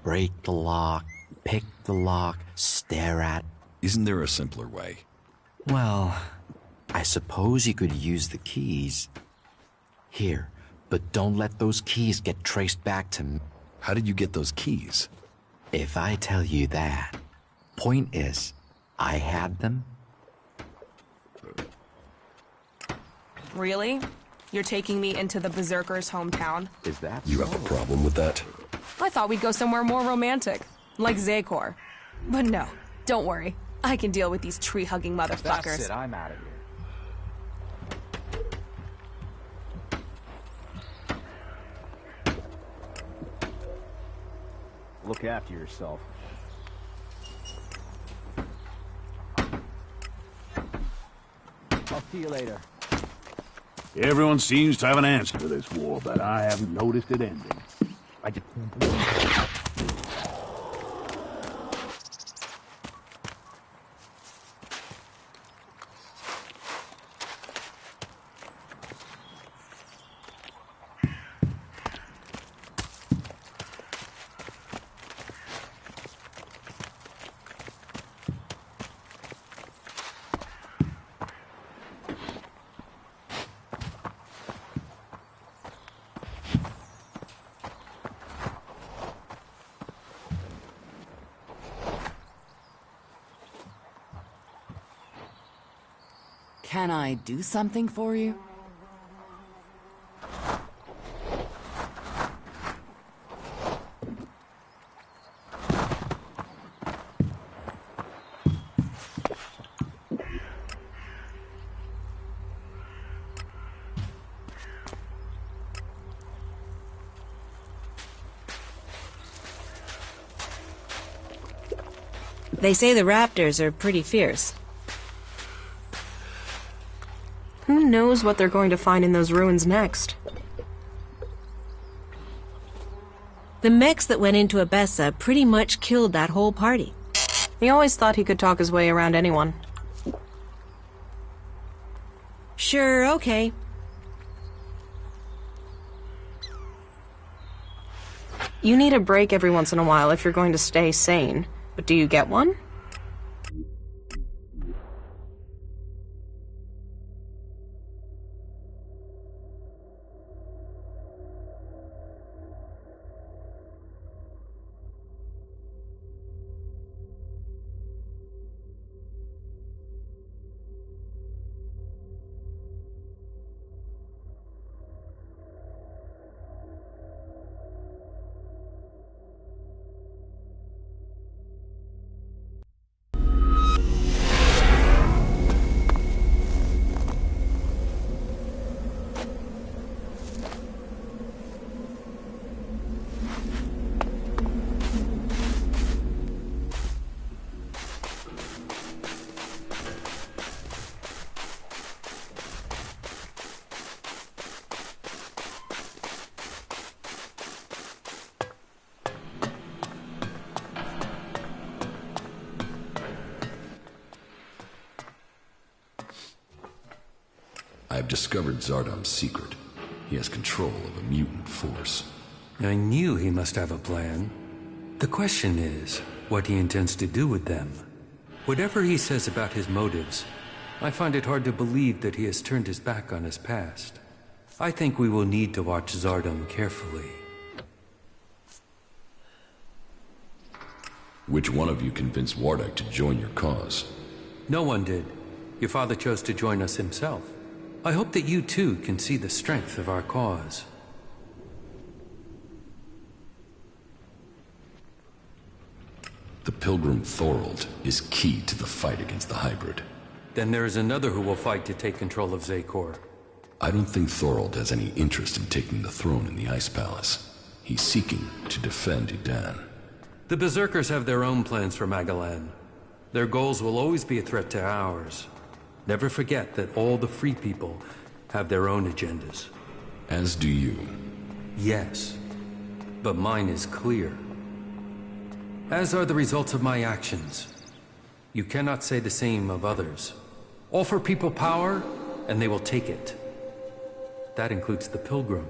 Break the lock, pick the lock, stare at... Isn't there a simpler way? Well, I suppose you could use the keys. Here, but don't let those keys get traced back to me. How did you get those keys? If I tell you that, point is, I had them. Really? You're taking me into the Berserker's hometown? Is that You have a problem with that? I thought we'd go somewhere more romantic, like Zakor. But no, don't worry. I can deal with these tree-hugging motherfuckers. That's it, I'm out of here. Look after yourself. I'll see you later. Everyone seems to have an answer to this war, but I haven't noticed it ending. I just can't believe it. Can I do something for you? They say the raptors are pretty fierce. Who knows what they're going to find in those ruins next? The mechs that went into Abessa pretty much killed that whole party. He always thought he could talk his way around anyone. Sure, okay. You need a break every once in a while if you're going to stay sane. But do you get one? I've discovered Zardom's secret. He has control of a mutant force. I knew he must have a plan. The question is, what he intends to do with them. Whatever he says about his motives, I find it hard to believe that he has turned his back on his past. I think we will need to watch Zardom carefully. Which one of you convinced Wardak to join your cause? No one did. Your father chose to join us himself. I hope that you too can see the strength of our cause. The Pilgrim Thorold is key to the fight against the hybrid. Then there is another who will fight to take control of Zakor. I don't think Thorold has any interest in taking the throne in the Ice Palace. He's seeking to defend Edan. The Berserkers have their own plans for Magalan. Their goals will always be a threat to ours. Never forget that all the free people have their own agendas. As do you. Yes, but mine is clear. As are the results of my actions. You cannot say the same of others. Offer people power, and they will take it. That includes the Pilgrim.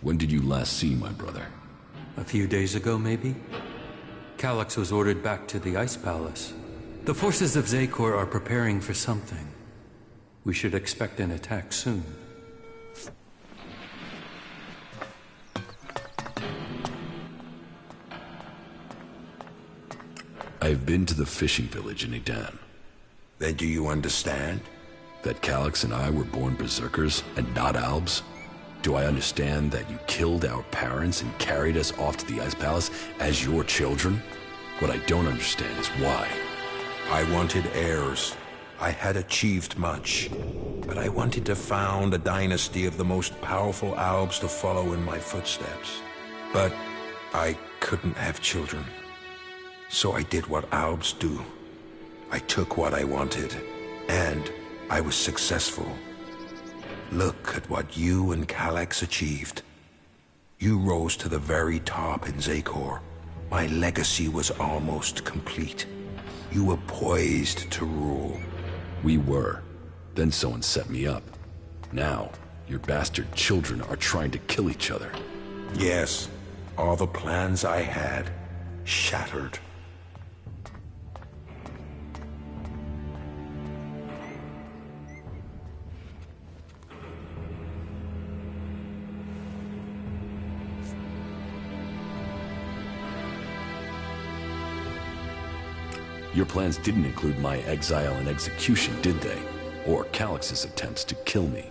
When did you last see my brother? A few days ago, maybe? Calyx was ordered back to the Ice Palace. The forces of Zakor are preparing for something. We should expect an attack soon. I've been to the fishing village in Edan. Then do you understand? That Calyx and I were born berserkers and not Albs? Do I understand that you killed our parents and carried us off to the Ice Palace as your children? What I don't understand is why. I wanted heirs. I had achieved much, but I wanted to found a dynasty of the most powerful Albs to follow in my footsteps. But I couldn't have children. So I did what Albs do. I took what I wanted, and I was successful. Look at what you and Calyx achieved. You rose to the very top in Zakor. My legacy was almost complete. You were poised to rule. We were. Then someone set me up. Now, your bastard children are trying to kill each other. Yes, all the plans I had shattered. Your plans didn't include my exile and execution, did they? Or Calyx's attempts to kill me?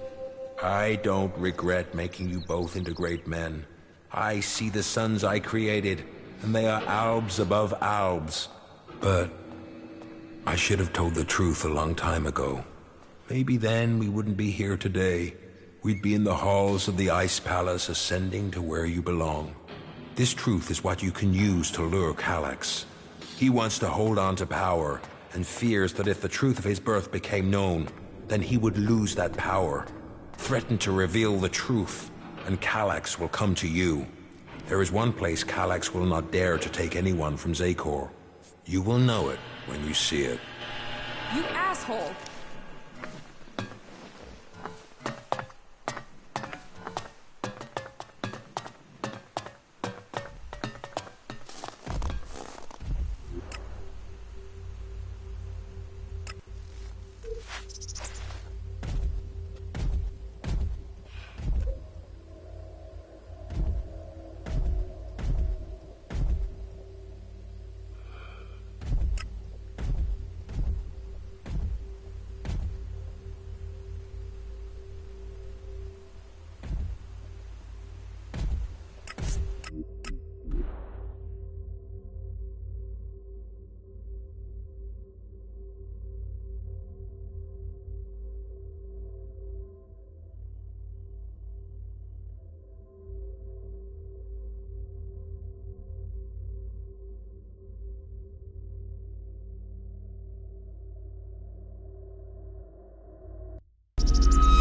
I don't regret making you both into great men. I see the sons I created, and they are Albs above Albs. But I should have told the truth a long time ago. Maybe then we wouldn't be here today. We'd be in the halls of the Ice Palace, ascending to where you belong. This truth is what you can use to lure Calyx. He wants to hold on to power, and fears that if the truth of his birth became known, then he would lose that power. Threaten to reveal the truth, and Calyx will come to you. There is one place Calyx will not dare to take anyone from Zakor. You will know it when you see it. You asshole!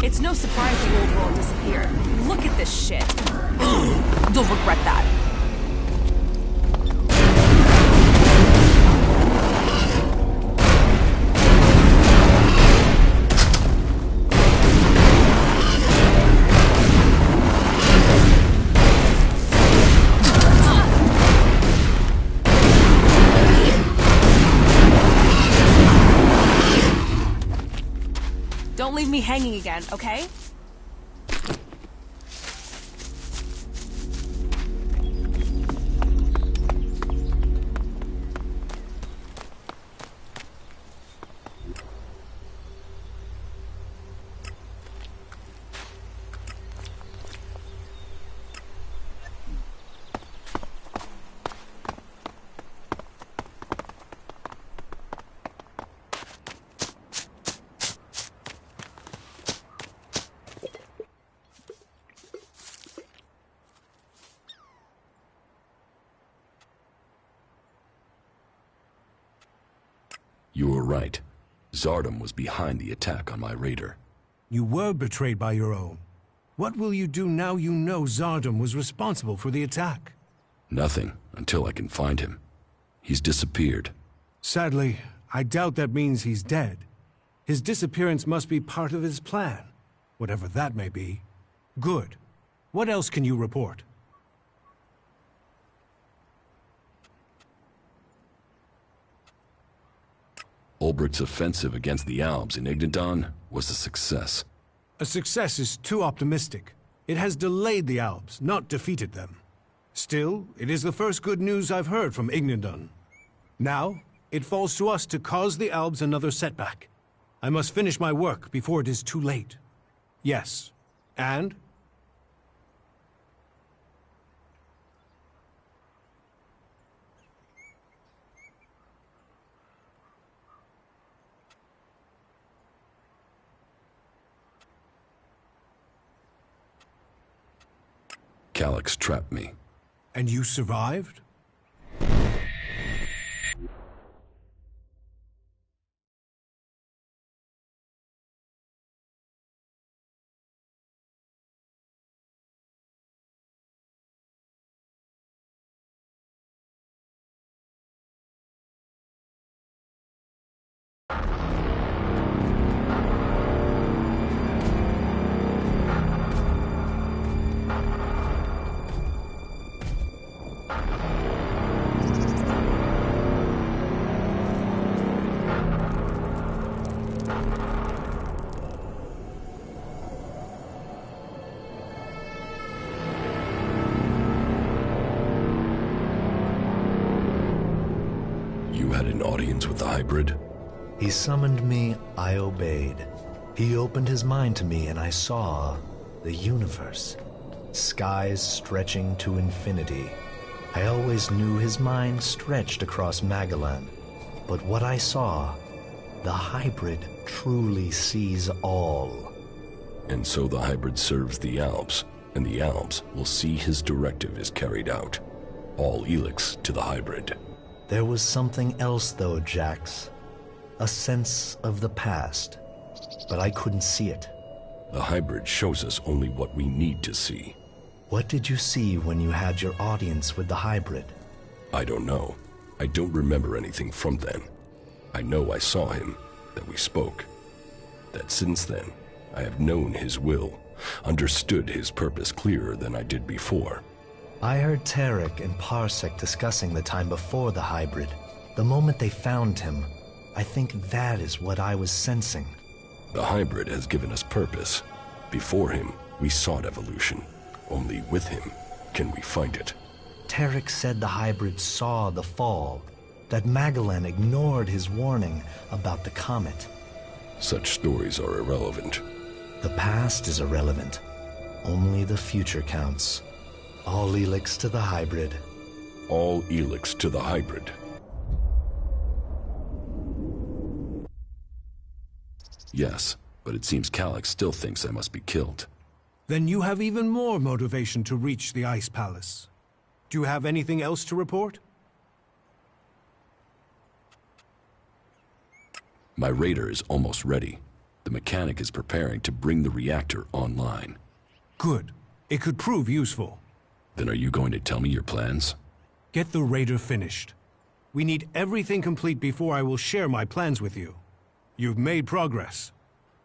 It's no surprise the old world disappeared. Look at this shit. You'll regret that. Don't leave me hanging again, okay? You were right. Zardom was behind the attack on my raider. You were betrayed by your own. What will you do now you know Zardom was responsible for the attack? Nothing, until I can find him. He's disappeared. Sadly, I doubt that means he's dead. His disappearance must be part of his plan, whatever that may be. Good. What else can you report? Ulbricht's offensive against the Albs in Ignadon was a success. A success is too optimistic. It has delayed the Albs, not defeated them. Still, it is the first good news I've heard from Ignadon. Now, it falls to us to cause the Albs another setback. I must finish my work before it is too late. Yes. And? Calyx trapped me. And you survived? You had an audience with the hybrid? He summoned me, I obeyed. He opened his mind to me and I saw the universe. Skies stretching to infinity. I always knew his mind stretched across Magellan. But what I saw, the hybrid truly sees all. And so the hybrid serves the Albs, and the Albs will see his directive is carried out. All Elex to the hybrid. There was something else though, Jax. A sense of the past. But I couldn't see it. The hybrid shows us only what we need to see. What did you see when you had your audience with the hybrid? I don't know. I don't remember anything from then. I know I saw him, that we spoke. That since then, I have known his will, understood his purpose clearer than I did before. I heard Tarek and Parsec discussing the time before the hybrid. The moment they found him, I think that is what I was sensing. The hybrid has given us purpose. Before him, we sought evolution. Only with him can we find it. Tarek said the hybrid saw the fall, that Magellan ignored his warning about the comet. Such stories are irrelevant. The past is irrelevant. Only the future counts. All Elex to the hybrid. All Elex to the hybrid. Yes, but it seems Calyx still thinks I must be killed. Then you have even more motivation to reach the Ice Palace. Do you have anything else to report? My raider is almost ready. The mechanic is preparing to bring the reactor online. Good. It could prove useful. Then are you going to tell me your plans? Get the raider finished. We need everything complete before I will share my plans with you. You've made progress.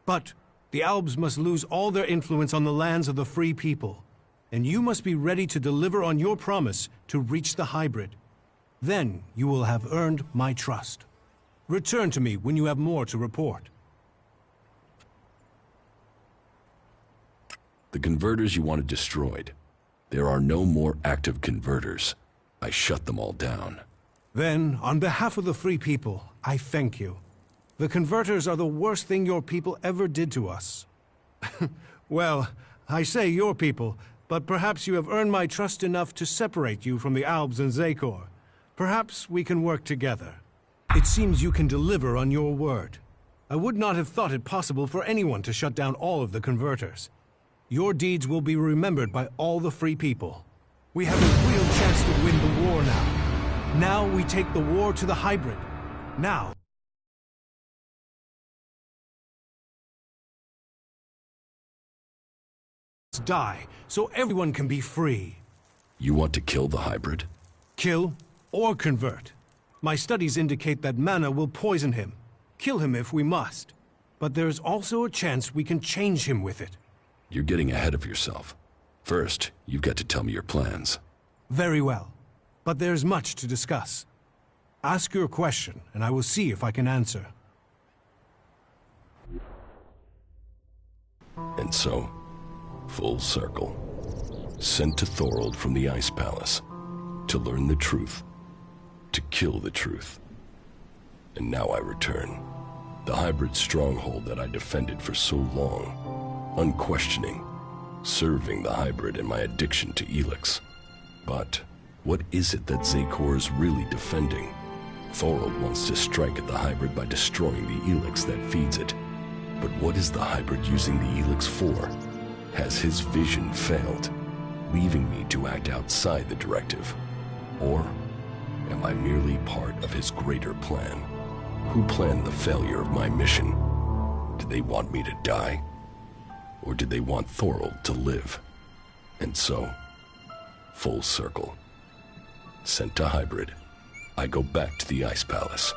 But the Albs must lose all their influence on the lands of the free people. And you must be ready to deliver on your promise to reach the hybrid. Then you will have earned my trust. Return to me when you have more to report. The converters you wanted destroyed. There are no more active converters. I shut them all down. Then, on behalf of the Free People, I thank you. The converters are the worst thing your people ever did to us. Well, I say your people, but perhaps you have earned my trust enough to separate you from the Albs and Zakor. Perhaps we can work together. It seems you can deliver on your word. I would not have thought it possible for anyone to shut down all of the converters. Your deeds will be remembered by all the Free People. We have a real chance to win the war now. Now we take the war to the hybrid. Now. Die, so everyone can be free. You want to kill the hybrid? Kill or convert. My studies indicate that mana will poison him. Kill him if we must. But there's also a chance we can change him with it. You're getting ahead of yourself. First, you've got to tell me your plans. Very well. But there's much to discuss. Ask your question, and I will see if I can answer. And so, full circle. Sent to Thorold from the Ice Palace. To learn the truth. To kill the truth. And now I return. The hybrid stronghold that I defended for so long. Unquestioning. Serving the hybrid and my addiction to Elex. But what is it that Zakor is really defending? Thorold wants to strike at the hybrid by destroying the Elex that feeds it. But what is the hybrid using the Elex for? Has his vision failed, leaving me to act outside the directive? Or am I merely part of his greater plan? Who planned the failure of my mission? Did they want me to die? Or did they want Thorold to live? And so, full circle. Sent to hybrid, I go back to the Ice Palace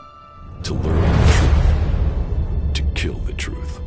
to learn the truth, to kill the truth.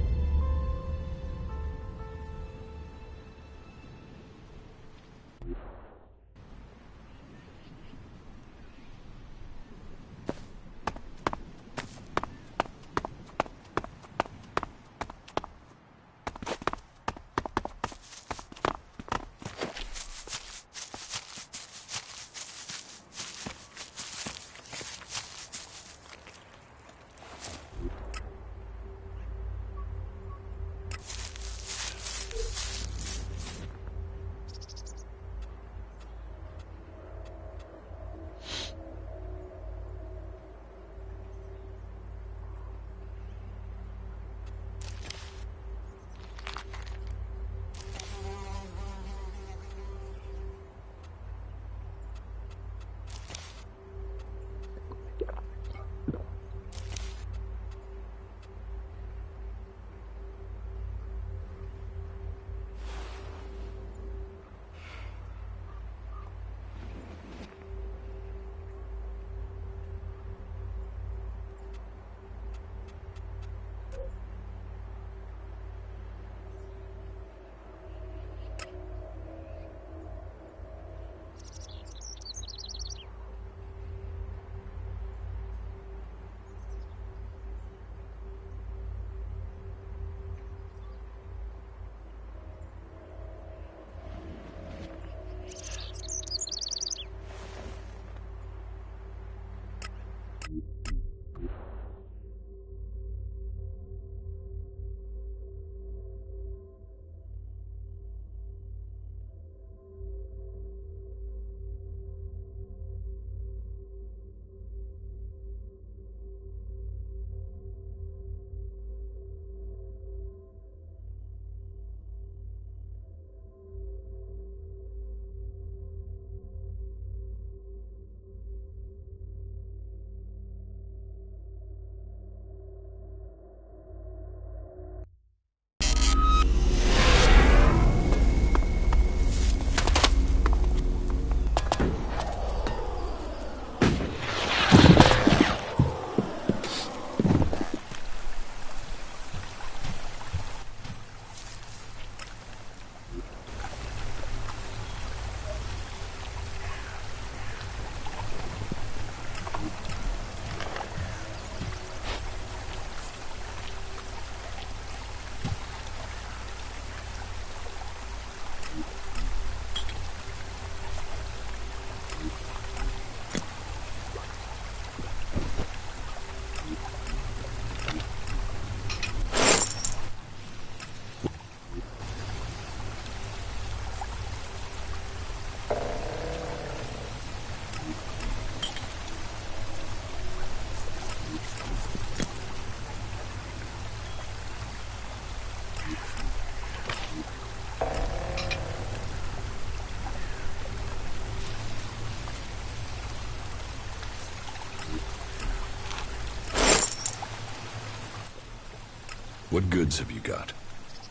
What goods have you got?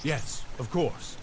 Yes, of course.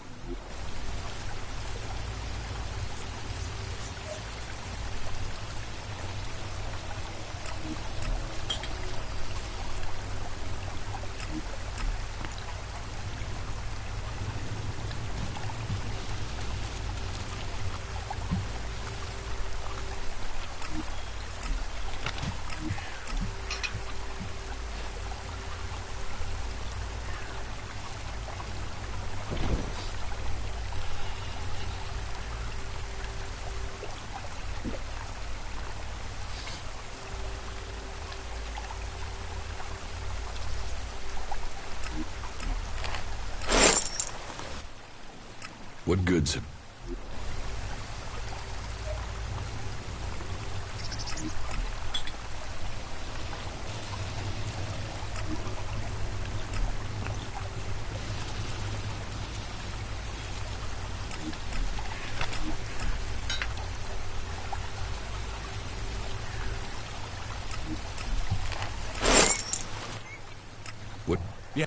What goods have... What? Yeah.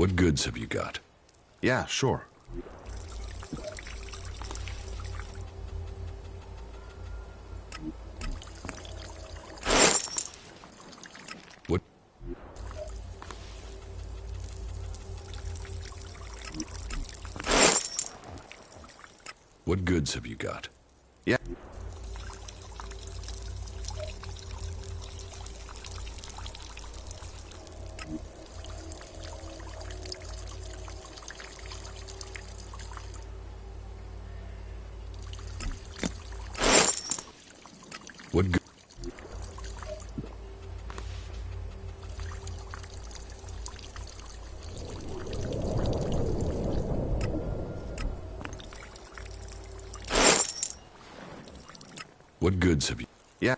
What goods have you got? Yeah, sure. What? What goods have you got? Yeah. What good? What goods have you? Yeah.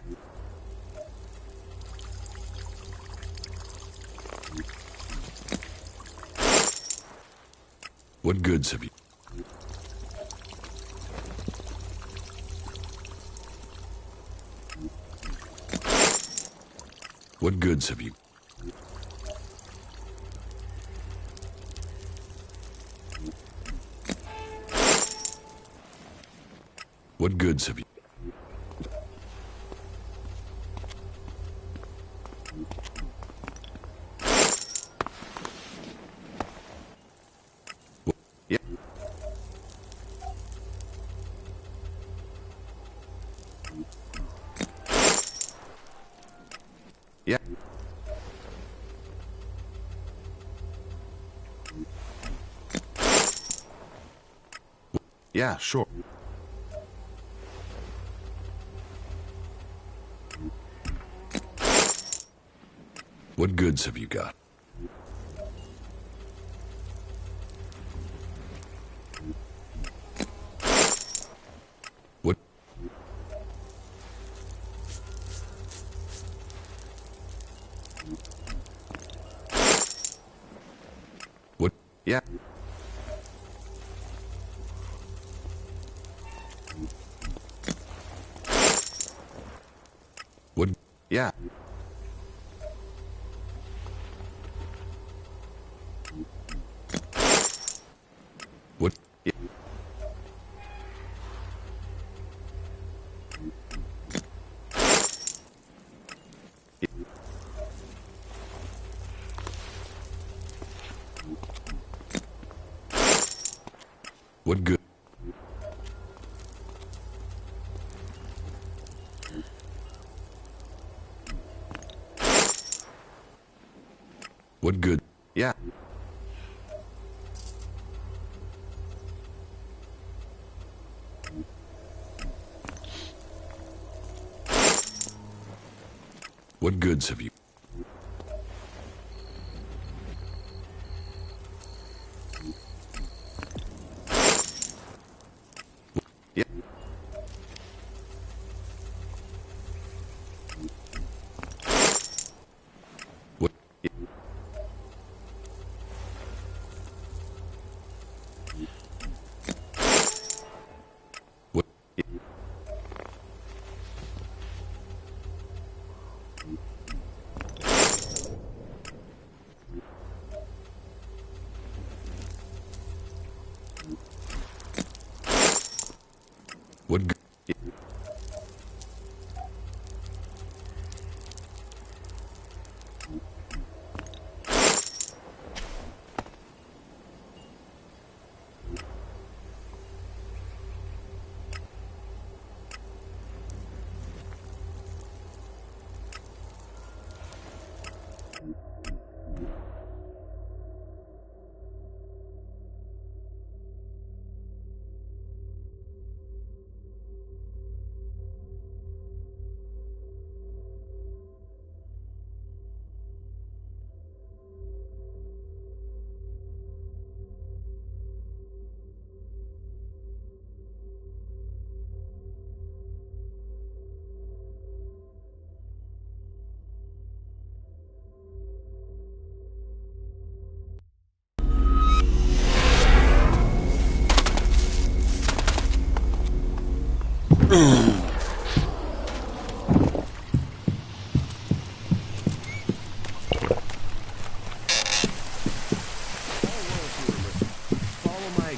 What goods have you? What goods have you? What goods have you? Yeah. Yeah. Yeah, sure. What goods have you got? What? What? Yeah. What? Yeah. What? Yeah. What good? What good? Yeah. What goods have you? Yeah. What? What?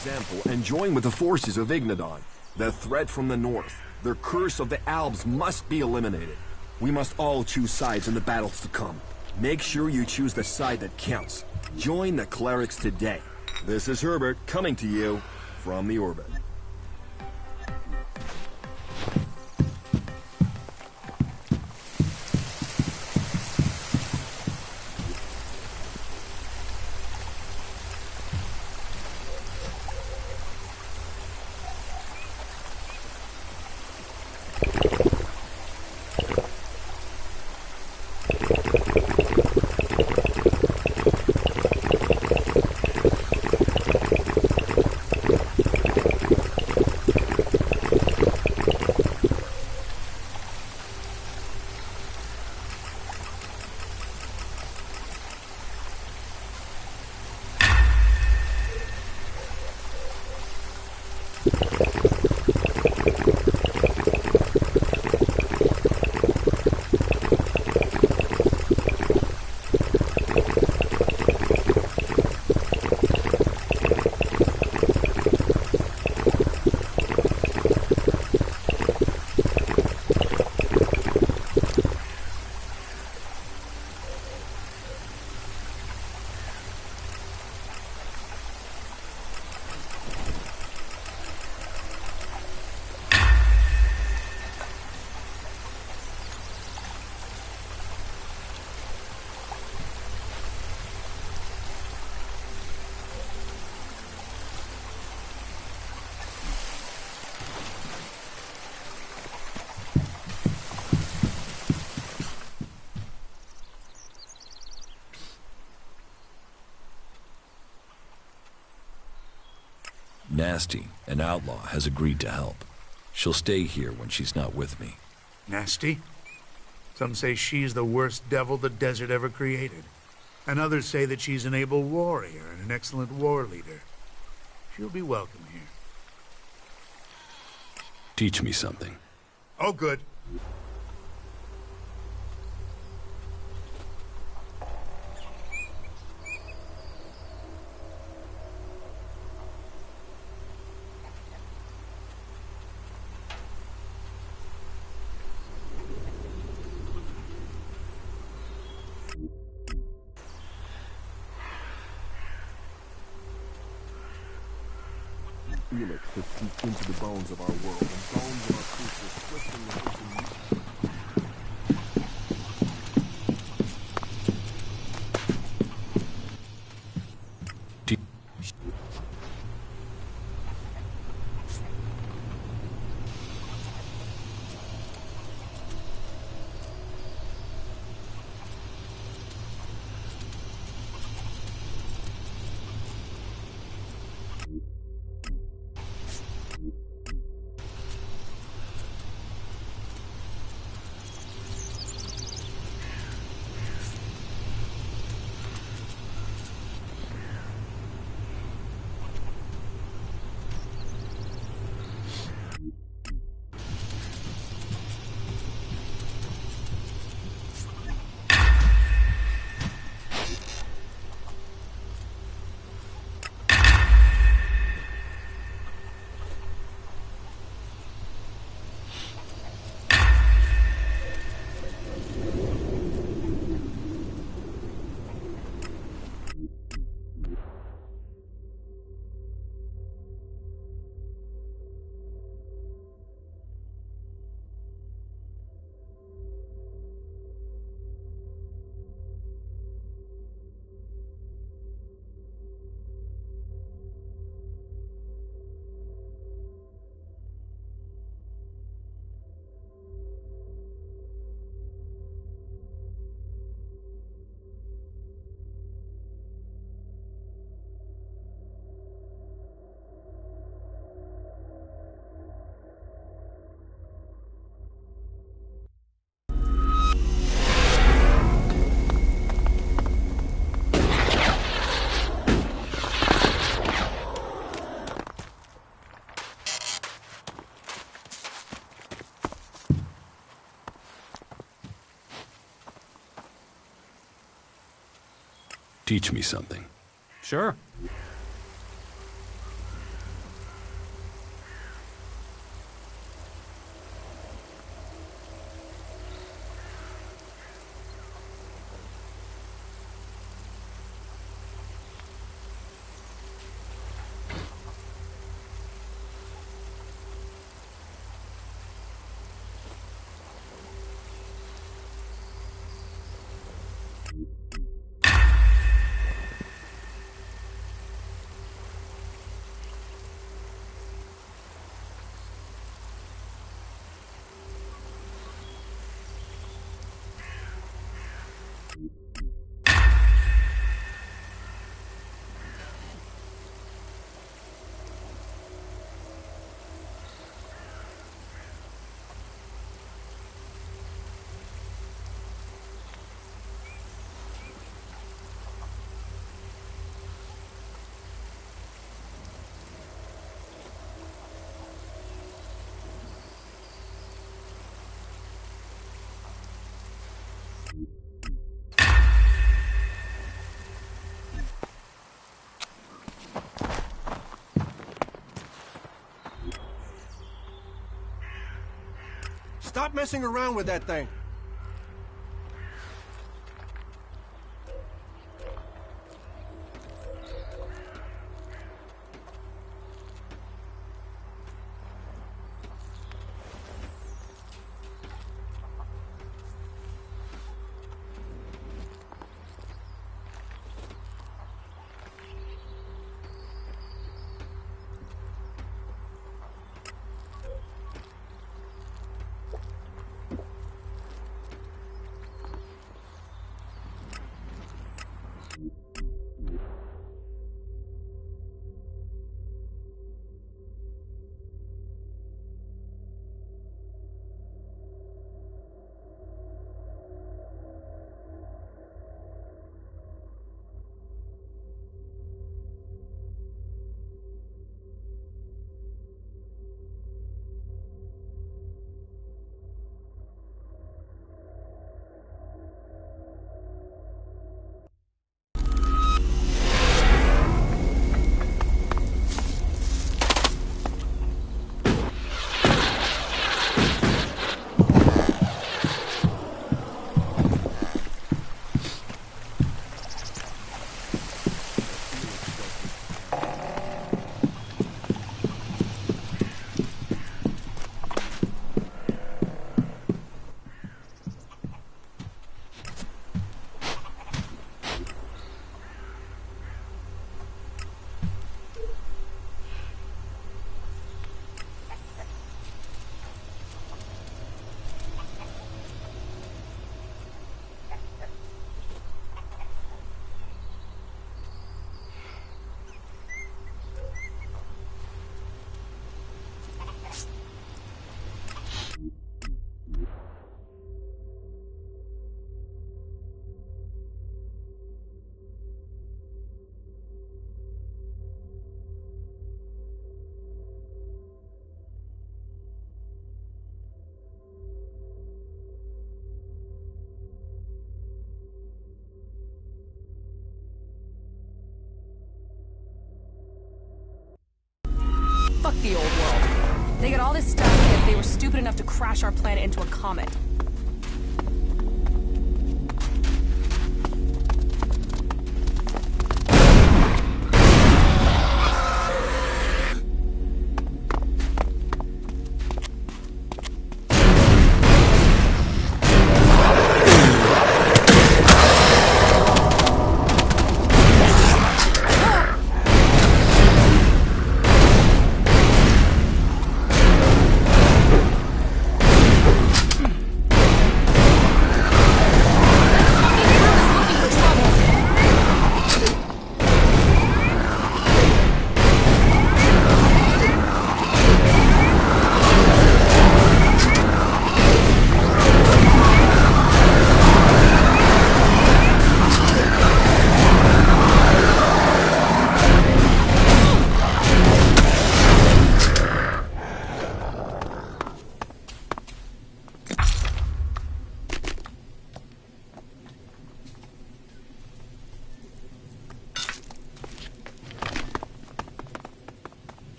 example and join with the forces of Ignadon. The threat from the north, the curse of the Alps must be eliminated. We must all choose sides in the battles to come. Make sure you choose the side that counts. Join the clerics today. This is Herbert coming to you from the orbit. Nasty, an outlaw, has agreed to help. She'll stay here when she's not with me. Nasty? Some say she's the worst devil the desert ever created. And others say that she's an able warrior and an excellent war leader. She'll be welcome here. Teach me something. Oh, good. Elex has seeped into the bones of our world, and bones of our creatures twisting the vision. Teach me something. Sure. Stop messing around with that thing. Fuck the old world. They got all this stuff because they were stupid enough to crash our planet into a comet.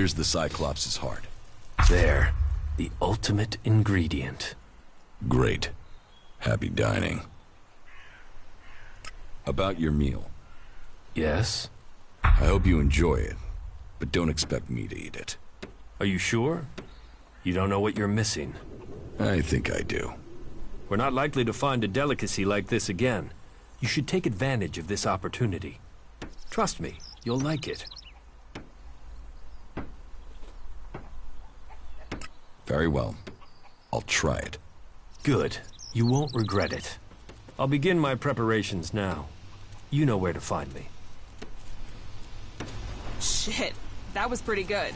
Here's the Cyclops' heart. There. The ultimate ingredient. Great. Happy dining. About your meal. Yes? I hope you enjoy it, but don't expect me to eat it. Are you sure? You don't know what you're missing. I think I do. We're not likely to find a delicacy like this again. You should take advantage of this opportunity. Trust me, you'll like it. Very well. I'll try it. Good. You won't regret it. I'll begin my preparations now. You know where to find me. Shit, that was pretty good.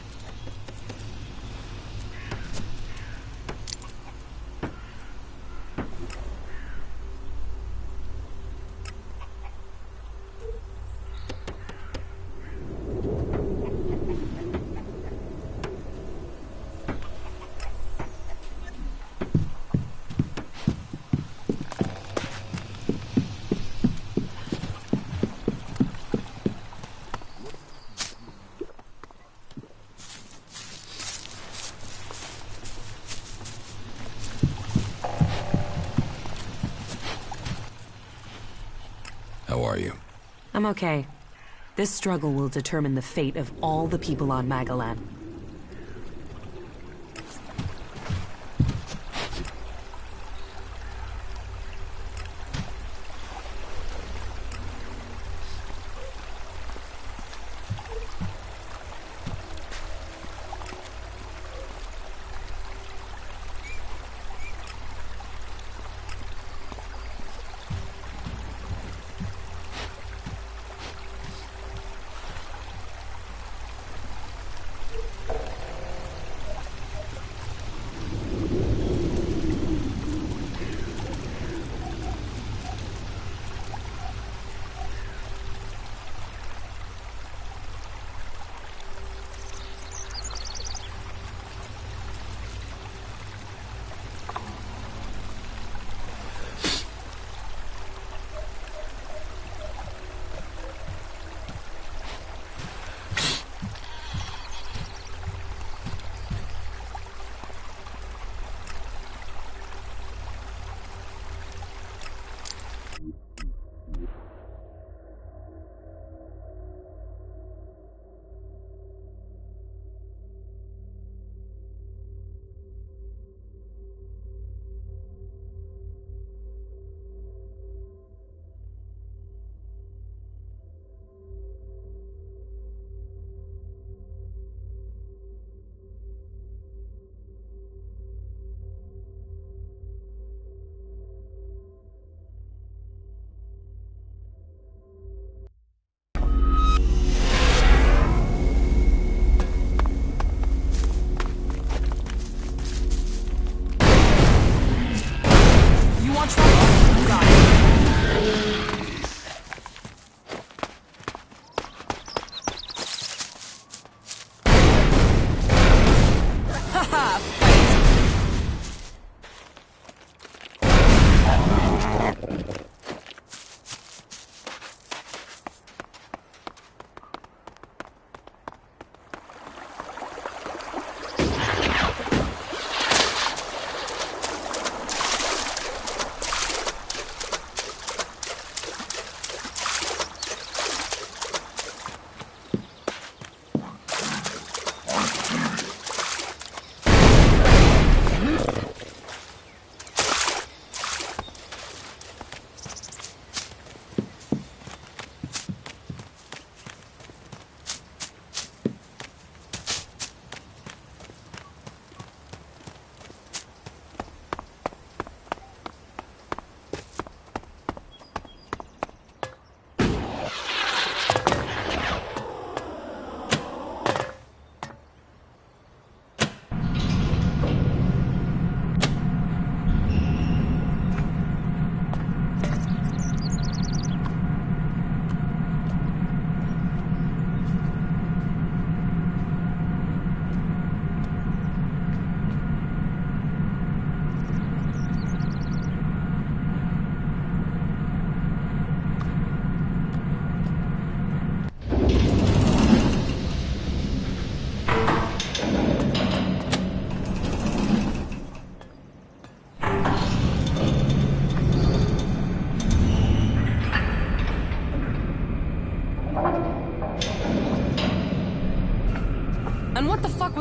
How are you? I'm okay. This struggle will determine the fate of all the people on Magalan.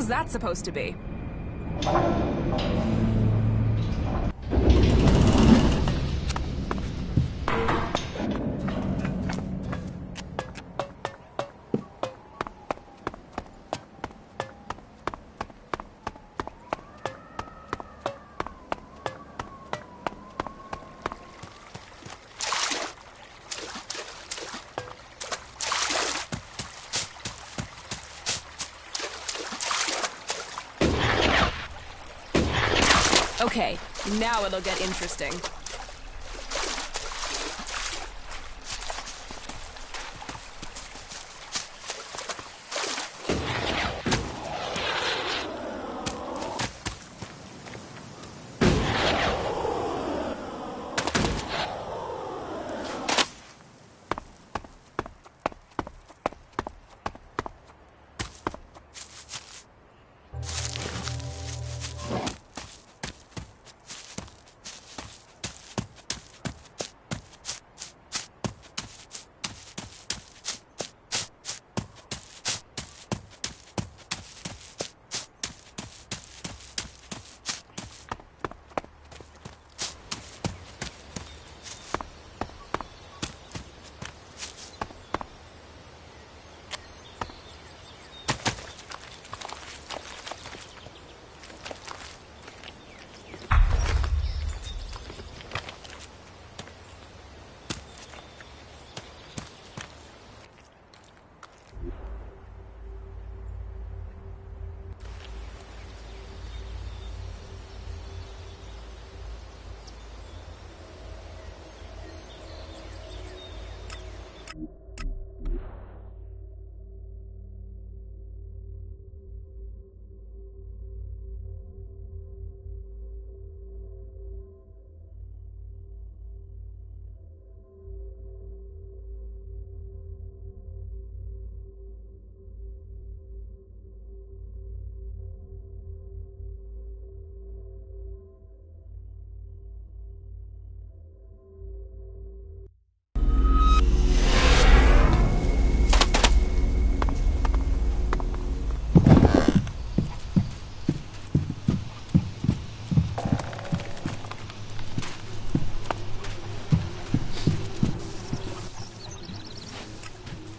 was that supposed to be? Okay, now it'll get interesting.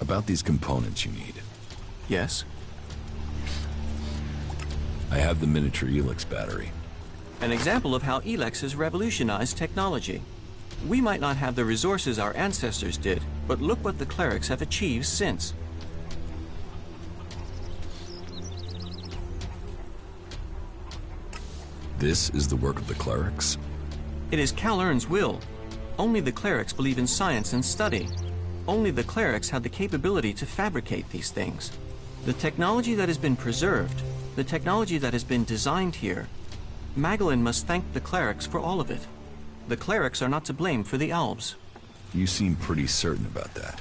About these components you need. Yes? I have the miniature Elex battery. An example of how Elex has revolutionized technology. We might not have the resources our ancestors did, but look what the clerics have achieved since. This is the work of the clerics? It is Cal Ern's will. Only the clerics believe in science and study. Only the clerics had the capability to fabricate these things. The technology that has been preserved, the technology that has been designed here, Magellan must thank the clerics for all of it. The clerics are not to blame for the elves. You seem pretty certain about that.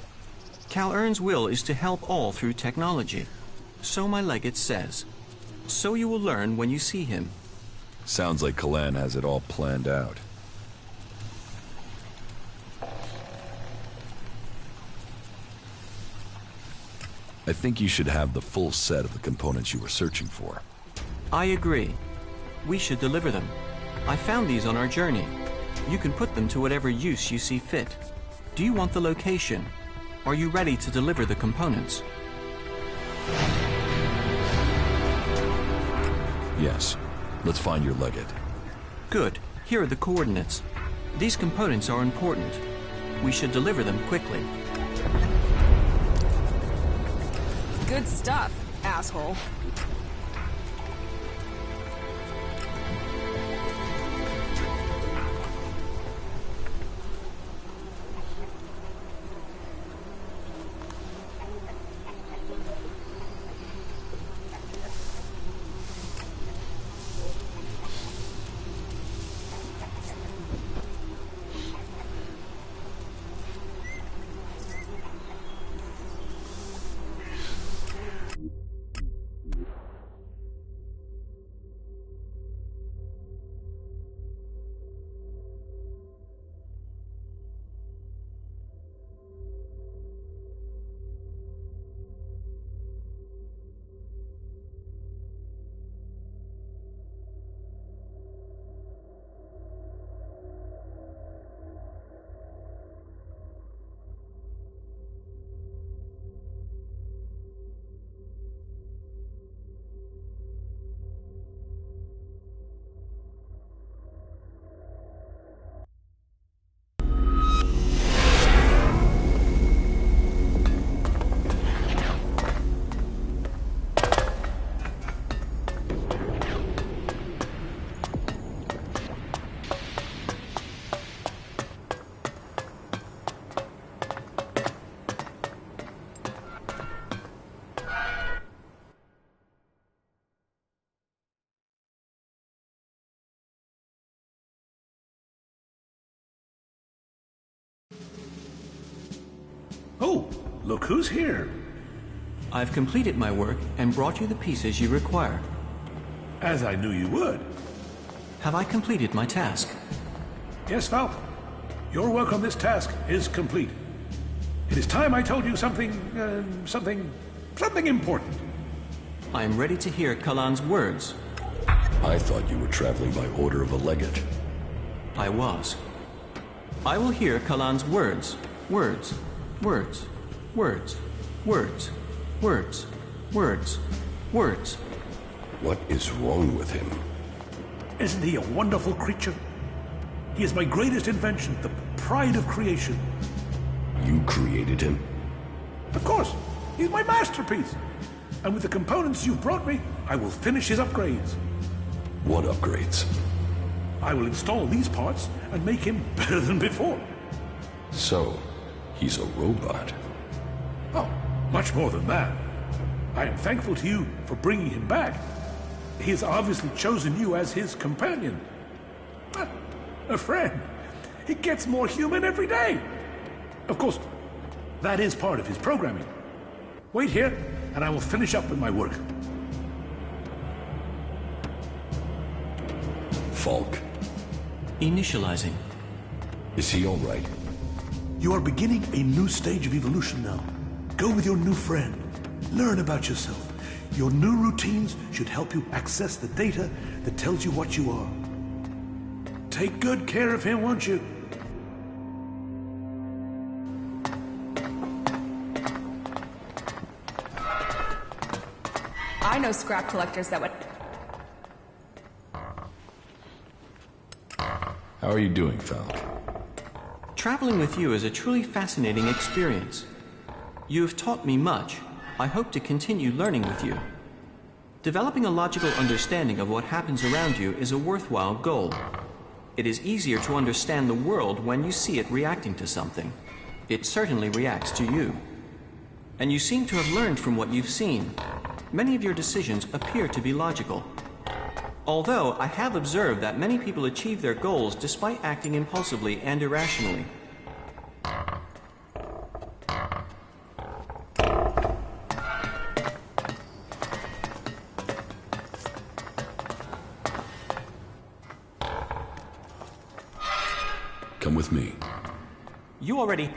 Cal Ern's will is to help all through technology. So my legate says. So you will learn when you see him. Sounds like Kalan has it all planned out. I think you should have the full set of the components you were searching for. I agree. We should deliver them. I found these on our journey. You can put them to whatever use you see fit. Do you want the location? Are you ready to deliver the components? Yes. Let's find your legate. Good. Here are the coordinates. These components are important. We should deliver them quickly. Good stuff, asshole. Oh, look who's here. I've completed my work and brought you the pieces you require. As I knew you would. Have I completed my task? Yes, Falk. Your work on this task is complete. It is time I told you something important. I am ready to hear Kalan's words. I thought you were traveling by order of a legate. I was. I will hear Kalan's words. Words. Words. Words. Words. Words. Words. Words. What is wrong with him? Isn't he a wonderful creature? He is my greatest invention, the pride of creation. You created him? Of course. He's my masterpiece. And with the components you've brought me, I will finish his upgrades. What upgrades? I will install these parts and make him better than before. So, he's a robot. Oh, much more than that. I am thankful to you for bringing him back. He has obviously chosen you as his companion. A friend. He gets more human every day. Of course, that is part of his programming. Wait here, and I will finish up with my work. Falk. Initializing. Is he all right? You are beginning a new stage of evolution now. Go with your new friend. Learn about yourself. Your new routines should help you access the data that tells you what you are. Take good care of him, won't you? I know scrap collectors that would... How are you doing, Falk? Traveling with you is a truly fascinating experience. You have taught me much. I hope to continue learning with you. Developing a logical understanding of what happens around you is a worthwhile goal. It is easier to understand the world when you see it reacting to something. It certainly reacts to you. And you seem to have learned from what you've seen. Many of your decisions appear to be logical. Although I have observed that many people achieve their goals despite acting impulsively and irrationally. Come with me. You already...